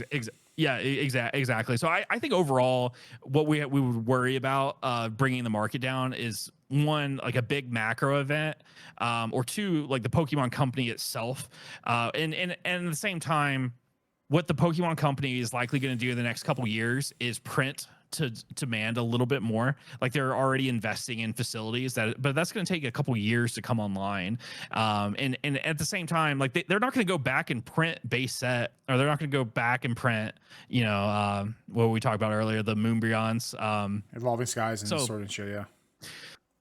Yeah, exactly. So I think overall, what we would worry about bringing the market down is, one, like a big macro event, or two, like the Pokemon company itself, and at the same time, what the Pokemon company is likely going to do in the next couple years is print to demand a little bit more. Like they're already investing in facilities but that's going to take a couple years to come online. And at the same time, like they're not going to go back and print base set, or they're not going to go back and print, you know, what we talked about earlier, the Moonbryons, Evolving Skies and sort of shit.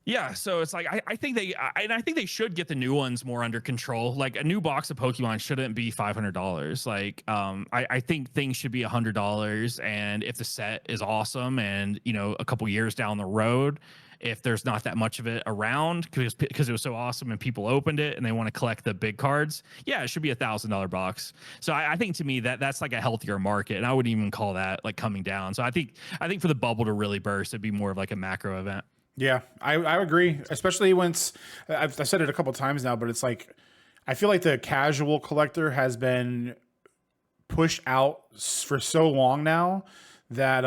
Yeah, so it's like I think they should get the new ones more under control. Like a new box of Pokemon shouldn't be $500. Like I think things should be $100. And if the set is awesome, and you know, a couple years down the road, if there's not that much of it around because it was so awesome and people opened it and they want to collect the big cards, yeah, it should be $1,000 box. So I think to me that's like a healthier market, and I wouldn't even call that like coming down. So I think for the bubble to really burst, it'd be more of like a macro event. Yeah, I agree, especially once I've said it a couple times now, but it's like I feel like the casual collector has been pushed out for so long now that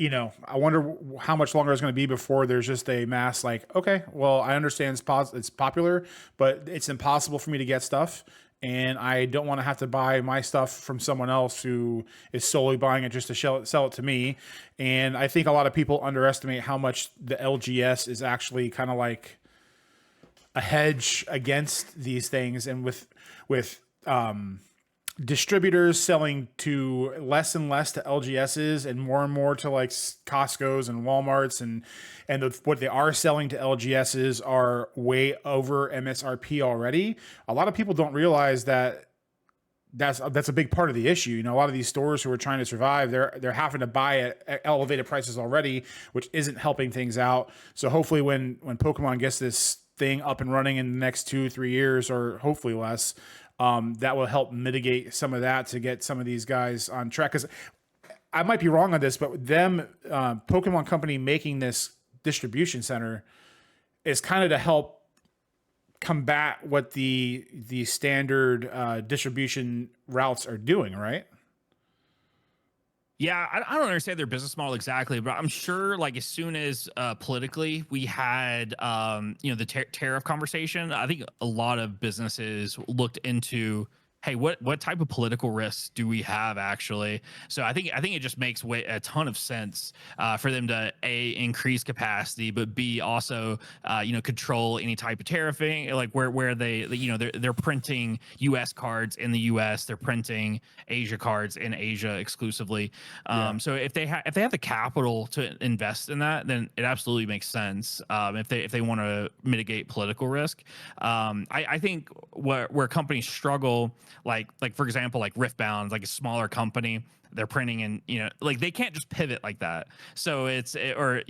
I wonder how much longer it's going to be before there's just a mass like, okay, well, I understand it's popular, but it's impossible for me to get stuff. And I don't want to have to buy my stuff from someone else who is solely buying it just to sell it to me. And I think a lot of people underestimate how much the LGS is actually kind of like a hedge against these things. And with distributors selling to less and less to LGSs and more to like Costco's and Walmart's and what they are selling to LGSs are way over MSRP already. A lot of people don't realize that that's a big part of the issue. A lot of these stores who are trying to survive, they're having to buy at elevated prices already, which isn't helping things out. So hopefully when Pokemon gets this thing up and running in the next 2-3 years, or hopefully less, that will help mitigate some of that to get some of these guys on track. Because I might be wrong on this, but Pokemon Company making this distribution center is kind of to help combat what the standard distribution routes are doing, right? Yeah, I don't understand their business model exactly, but I'm sure like as soon as politically we had the tariff conversation, I think a lot of businesses looked into, hey, what type of political risks do we have actually? So I think it just makes a ton of sense for them to A, increase capacity, but B, also control any type of tariffing, like where they're printing US cards in the US, they're printing Asia cards in Asia exclusively. So if they have the capital to invest in that, then it absolutely makes sense. If they want to mitigate political risk, I think where companies struggle, like for example, like Riftbound, like a smaller company, they're printing and like they can't just pivot like that. So it would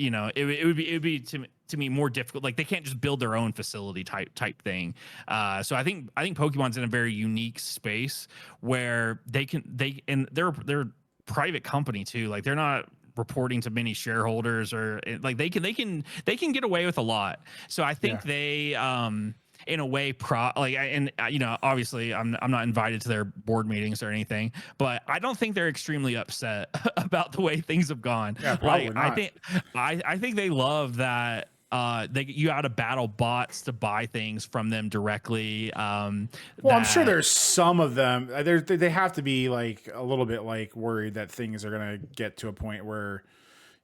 be to me more difficult. Like they can't just build their own facility type thing. So I think Pokemon's in a very unique space where they're private company too. Like they're not reporting to many shareholders, or like they can get away with a lot. So I think they in a way obviously I'm not invited to their board meetings or anything, but I don't think they're extremely upset about the way things have gone. Yeah, probably Like not. I think they love that you got to battle bots to buy things from them directly. Well, I'm sure there's some of them. They have to be like a little bit like worried that things are gonna get to a point where,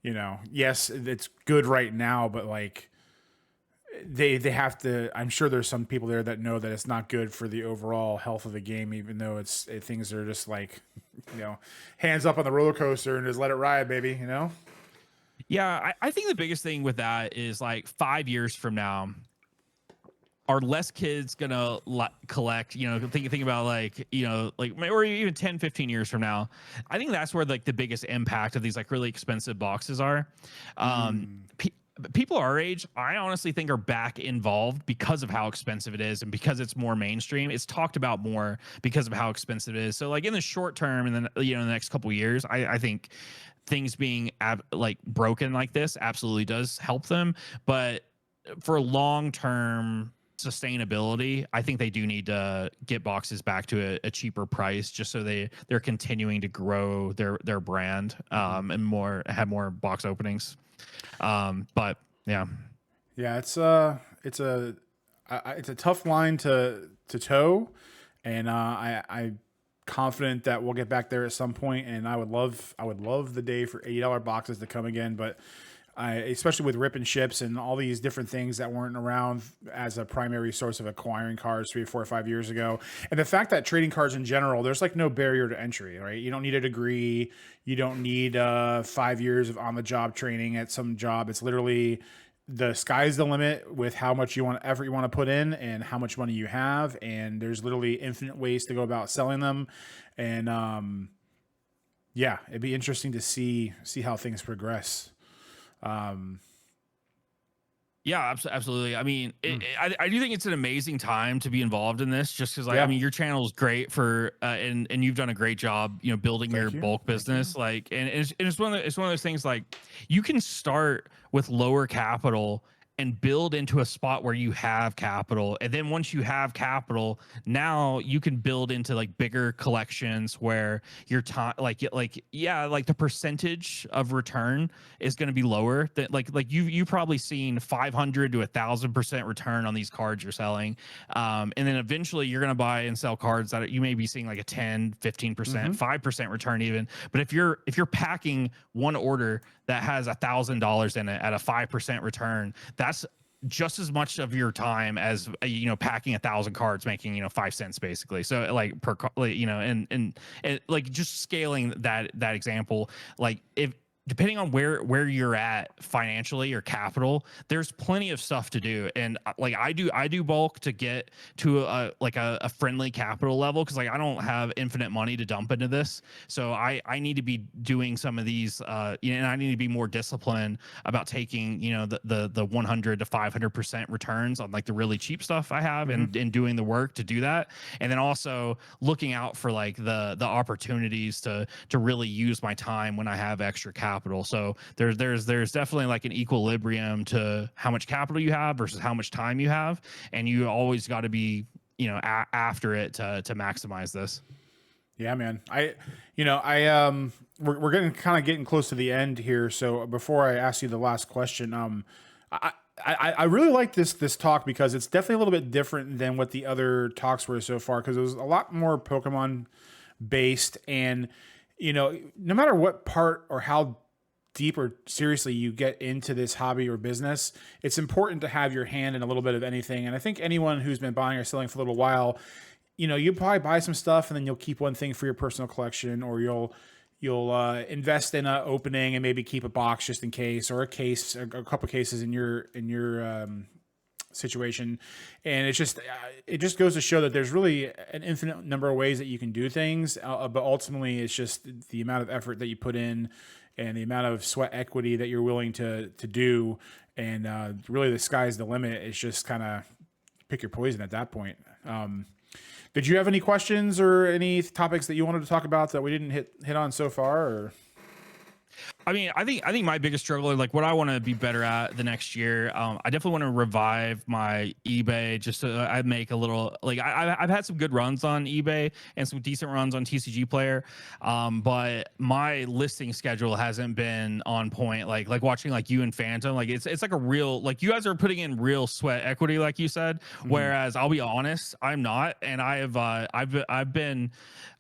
yes, it's good right now, but like they have to. I'm sure there's some people there that know that it's not good for the overall health of the game, even though things are just like, hands up on the roller coaster and just let it ride, baby. Yeah, I think the biggest thing with that is like 5 years from now, are less kids gonna collect, think about like, or even 10-15 years from now. I think that's where like the biggest impact of these like really expensive boxes are. People our age, I honestly think, are back involved because of how expensive it is and because it's more mainstream. It's talked about more because of how expensive it is. So like in the short term and then in the next couple of years, I think things being like broken like this absolutely does help them. But for long term sustainability, I think they do need to get boxes back to a cheaper price, just so they're continuing to grow their brand and have more box openings. But yeah, it's a tough line to toe, and I'm confident that we'll get back there at some point. And I would love the day for $80 boxes to come again, but especially with rip and ships and all these different things that weren't around as a primary source of acquiring cards 3, 4, or 5 years ago. And the fact that trading cards in general, there's like no barrier to entry, right? You don't need a degree. You don't need 5 years of on-the-job training at some job. It's literally the sky's the limit with how much effort you want to put in and how much money you have. And there's literally infinite ways to go about selling them. And it'd be interesting to see how things progress. Yeah, absolutely. I mean, I do think it's an amazing time to be involved in this, just because, like, I mean, your channel is great for, and you've done a great job, building your bulk business. Like, and it's one of those things, like, you can start with lower capital and build into a spot where you have capital. And then once you have capital, now you can build into like bigger collections where your time, yeah, like the percentage of return is going to be lower. That like you probably seen 500 to 1,000% return on these cards you're selling. And then eventually you're going to buy and sell cards that you may be seeing like a 10, 15%, 5% return even. But if you're packing one order that has $1,000 in it at a 5% return, that's just as much of your time as packing 1,000 cards making 5 cents basically. So like per and like just scaling that example, like if depending on where you're at financially or capital, there's plenty of stuff to do. And like I do bulk to get to a friendly capital level, because like I don't have infinite money to dump into this. So I need to be doing some of these and I need to be more disciplined about taking the 100 to 500% returns on like the really cheap stuff I have, and doing the work to do that. And then also looking out for like the opportunities to really use my time when I have extra capital. So there's definitely like an equilibrium to how much capital you have versus how much time you have, and you always got to be after it to maximize this. Yeah, man. We're getting close to the end here. So before I ask you the last question, I really like this talk, because it's definitely a little bit different than what the other talks were so far, because it was a lot more Pokemon based. And no matter what part or how deep or seriously you get into this hobby or business, it's important to have your hand in a little bit of anything. And I think anyone who's been buying or selling for a little while, you probably buy some stuff and then you'll keep one thing for your personal collection, or you'll invest in an opening and maybe keep a box just in case, or a case, a couple cases in your situation. And it just goes to show that there's really an infinite number of ways that you can do things, but ultimately it's just the amount of effort that you put in and the amount of sweat equity that you're willing to do. And really the sky's the limit. It's just kind of pick your poison at that point. Did you have any questions or any topics that you wanted to talk about that we didn't hit on so far? Or I mean, I think my biggest struggle, like what I want to be better at the next year, I definitely want to revive my eBay. Just so I make a little, like I've had some good runs on eBay and some decent runs on Tcgplayer, but my listing schedule hasn't been on point. Like watching like you and Phantom, like it's like a real, like you guys are putting in real sweat equity, like you said, whereas I'll be honest, I'm not, and I've been.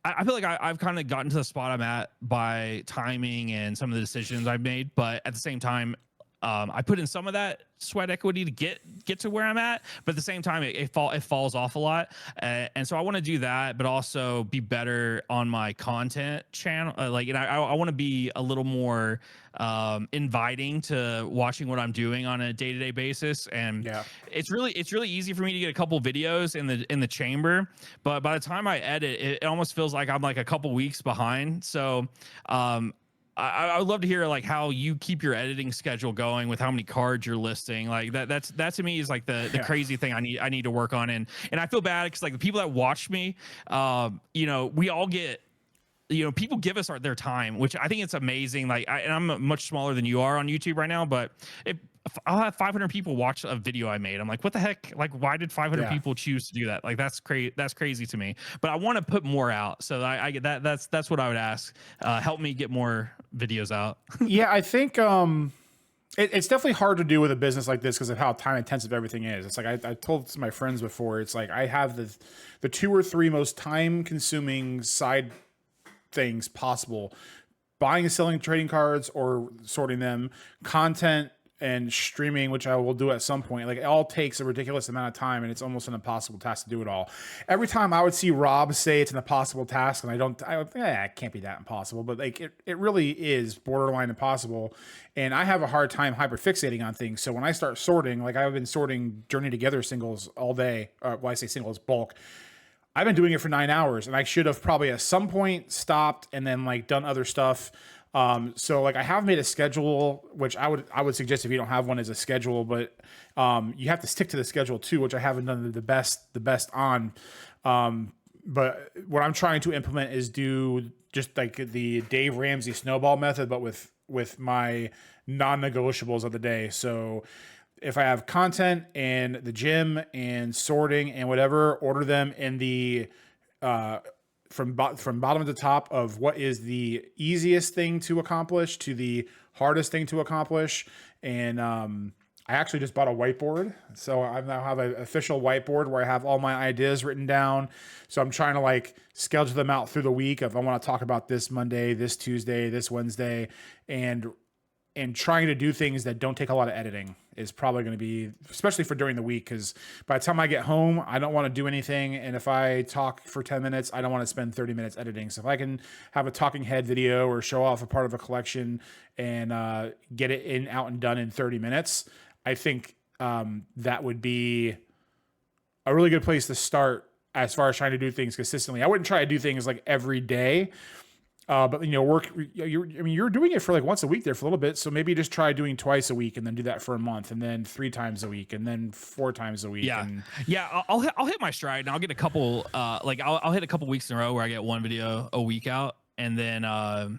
I feel like I've kind of gotten to the spot I'm at by timing and some of the decisions I've made, but at the same time, I put in some of that sweat equity to get to where I'm at, but at the same time, it falls off a lot, and so I want to do that, but also be better on my content channel. I want to be a little more inviting to watching what I'm doing on a day-to-day basis, and it's really easy for me to get a couple videos in the chamber, but by the time I edit, it almost feels like I'm like a couple weeks behind. So I would love to hear like how you keep your editing schedule going with how many cards you're listing. Like that to me is like the crazy thing I need to work on. And I feel bad because like the people that watch me, we all get, people give us their time, which I think it's amazing. Like and I'm much smaller than you are on YouTube right now, but I'll have 500 people watch a video I made. I'm like, what the heck? Like, why did 500 people choose to do that? Like, that's crazy. That's crazy to me. But I want to put more out. So I get that. That's what I would ask. Help me get more videos out. Yeah, I think it's definitely hard to do with a business like this because of how time intensive everything is. It's like I told my friends before. It's like I have the 2 or 3 most time consuming side things possible: buying and selling trading cards or sorting them, content, and streaming, which I will do at some point. Like, it all takes a ridiculous amount of time, and it's almost an impossible task to do it all. Every time I would see Rob say it's an impossible task, and I would think, it can't be that impossible, but like it really is borderline impossible. And I have a hard time hyperfixating on things. So when I start sorting, like I've been sorting Journey Together singles all day. When I say singles, bulk. I've been doing it for 9 hours, and I should have probably at some point stopped and then like done other stuff. So like I have made a schedule, which I would suggest if you don't have one as a schedule, but you have to stick to the schedule too, which I haven't done the best on. But what I'm trying to implement is do just like the Dave Ramsey snowball method, but with my non-negotiables of the day. So if I have content and the gym and sorting and whatever, order them in the from bottom to top of what is the easiest thing to accomplish to the hardest thing to accomplish. And I actually just bought a whiteboard, so I now have an official whiteboard where I have all my ideas written down. So I'm trying to like schedule them out through the week. If I want to talk about this Monday, this Tuesday, this Wednesday, and trying to do things that don't take a lot of editing is probably going to be, especially for during the week, because by the time I get home, I don't want to do anything. And if I talk for 10 minutes, I don't want to spend 30 minutes editing. So if I can have a talking head video or show off a part of a collection and get it out and done in 30 minutes, I think that would be a really good place to start as far as trying to do things consistently. I wouldn't try to do things like every day. But you're doing it for like once a week there for a little bit. So maybe just try doing twice a week and then do that for a month and then 3 times a week and then 4 times a week. Yeah. I'll hit my stride and I'll get a couple, I'll hit a couple weeks in a row where I get one video a week out. And then, I'll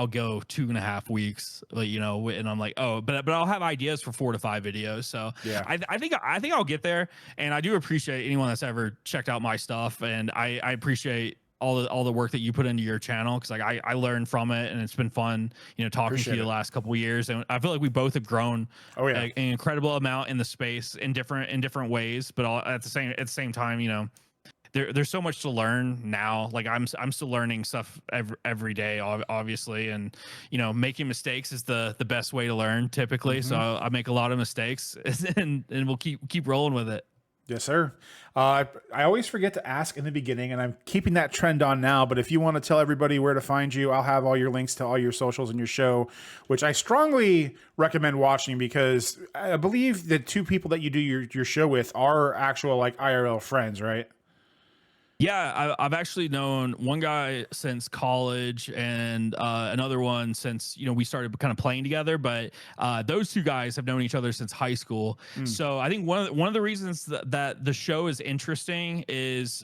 go 2.5 weeks, and I'm like, oh, but I'll have ideas for 4 to 5 videos. So yeah, I think I'll get there. And I do appreciate anyone that's ever checked out my stuff. And I appreciate all the work that you put into your channel, because like I learned from it and it's been fun, talking to you the last couple of years, and I feel like we both have grown an incredible amount in the space in different ways, but at the same time, there's so much to learn now. Like I'm still learning stuff every day, obviously, and making mistakes is the best way to learn typically. So I make a lot of mistakes and we'll keep rolling with it. Yes, sir. I always forget to ask in the beginning, and I'm keeping that trend on now. But if you want to tell everybody where to find you, I'll have all your links to all your socials and your show, which I strongly recommend watching, because I believe the 2 people that you do your show with are actual like IRL friends, right? Yeah, I've actually known one guy since college and another one since we started kind of playing together. But those 2 guys have known each other since high school. So I think one of the reasons that the show is interesting is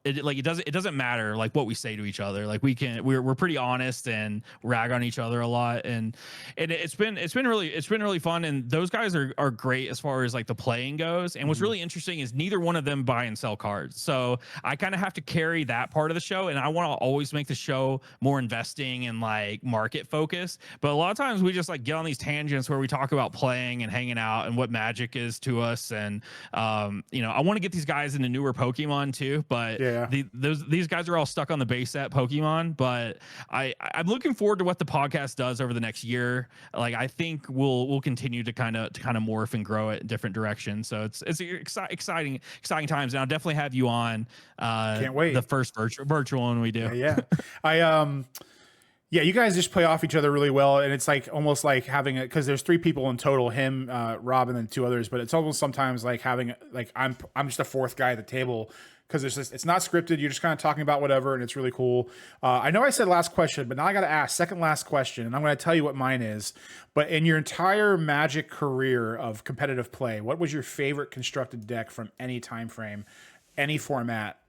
it doesn't matter like what we say to each other. Like we're pretty honest and rag on each other a lot, and it's been really fun. And those guys are great as far as like the playing goes. And what's really interesting is neither one of them buy and sell cards, so I kind of have to carry that part of the show, and I want to always make the show more investing and like market focused. But a lot of times we just like get on these tangents where we talk about playing and hanging out and what Magic is to us. And I want to get these guys into newer Pokemon too. But yeah, these guys are all stuck on the base set Pokemon. But I'm looking forward to what the podcast does over the next year. Like I think we'll continue to kind of morph and grow it in different directions. So it's exciting times. And I'll definitely have you on. Can't wait. The first virtual one we do. Yeah. Yeah, you guys just play off each other really well, and it's like almost like having because there's 3 people in total, him, Rob, and then 2 others. But it's almost sometimes like having like I'm just a 4th guy at the table, because it's not scripted. You're just kind of talking about whatever, and it's really cool. I know I said last question, but now I got to ask second last question, and I'm going to tell you what mine is. But in your entire Magic career of competitive play, what was your favorite constructed deck from any time frame, any format?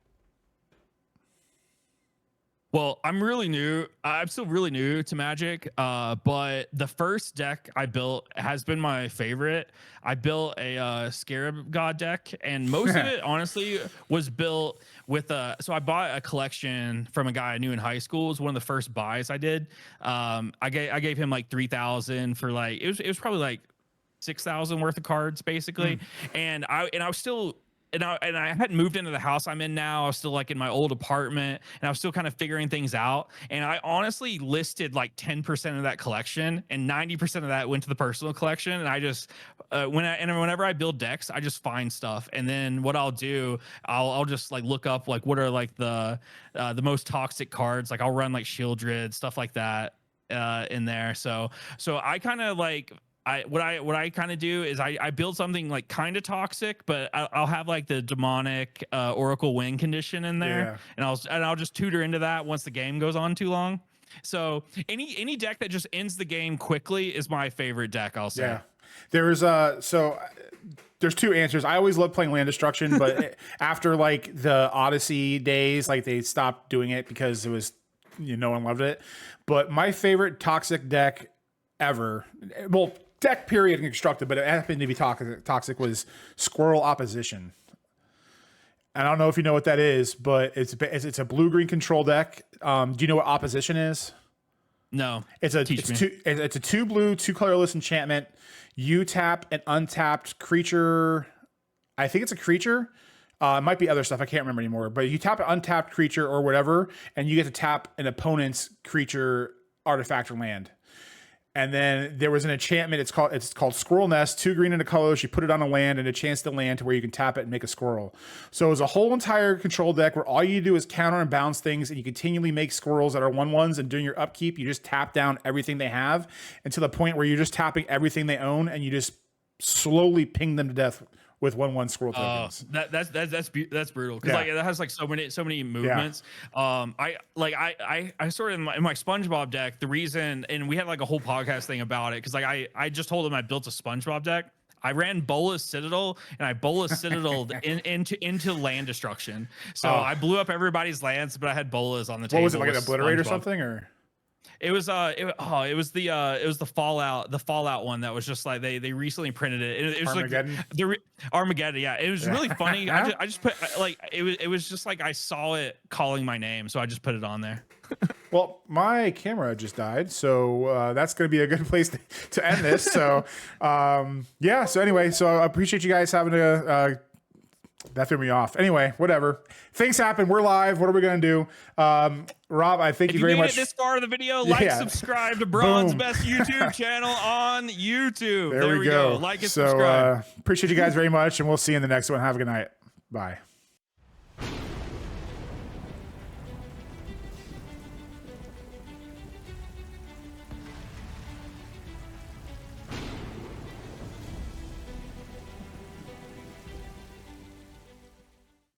Well, I'm really new. I'm still really new to Magic, but the first deck I built has been my favorite. I built a Scarab God deck, and most of it, honestly, was built with so I bought a collection from a guy I knew in high school. It was one of the first buys I did. I gave him like 3,000 for like it was probably like 6,000 worth of cards basically, and I was still. And I hadn't moved into the house I'm in now. I was still like in my old apartment, and I was still kind of figuring things out. And I honestly listed like 10% of that collection, and 90% of that went to the personal collection. And I just whenever I build decks, I just find stuff. And then what I'll do, I'll just like look up like what are like the most toxic cards. Like I'll run like Shieldred, stuff like that in there. So I kind of like. What I kind of do is I build something like kind of toxic, but I'll have like the demonic Oracle win condition in there, and I'll just tutor into that once the game goes on too long. So any deck that just ends the game quickly is my favorite deck, I'll say. Yeah. There's 2 answers. I always loved playing land destruction, but after like the Odyssey days, like they stopped doing it because it was no one loved it. But my favorite toxic deck ever, well, deck period constructed, but it happened to be toxic was Squirrel Opposition. I don't know if you know what that is, but it's a blue-green control deck. Do you know what Opposition is? No. It's a 2 blue, 2 colorless enchantment. You tap an untapped creature. I think it's a creature. It might be other stuff. I can't remember anymore. But you tap an untapped creature or whatever, and you get to tap an opponent's creature, artifact, or land. And then there was an enchantment. It's called Squirrel Nest. 2 green and a colorless. You put it on a land and a chance to land to where you can tap it and make a squirrel. So it was a whole entire control deck where all you do is counter and bounce things, and you continually make squirrels that are 1/1s. And during your upkeep, you just tap down everything they have, and to the point where you're just tapping everything they own, and you just slowly ping them to death with 1/1 squirrel tokens. That's brutal because Yeah. like that has like so many movements. I sort of in my SpongeBob deck, the reason, and we had like a whole podcast thing about it because like I just told him I built a SpongeBob deck. I ran Bolas Citadel and I Bolas Citadel into land destruction. So I blew up everybody's lands, but I had Bolas on the table. What was it, like an obliterate SpongeBob. or something, or? It was the Fallout one that was just like they recently printed it. It was Armageddon? like Armageddon. Yeah, it was really funny. I just put like it was just like I saw it calling my name, so I just put it on there. Well, my camera just died, so that's going to be a good place to end this. So, yeah. So anyway, so I appreciate you guys having to. That threw me off. Anyway, whatever. Things happen. We're live. What are we going to do? Rob, I thank you very much. If you made it this far of the video, like, subscribe to Bron's Best YouTube channel on YouTube. There we go. Like and subscribe. Appreciate you guys very much, and we'll see you in the next one. Have a good night. Bye.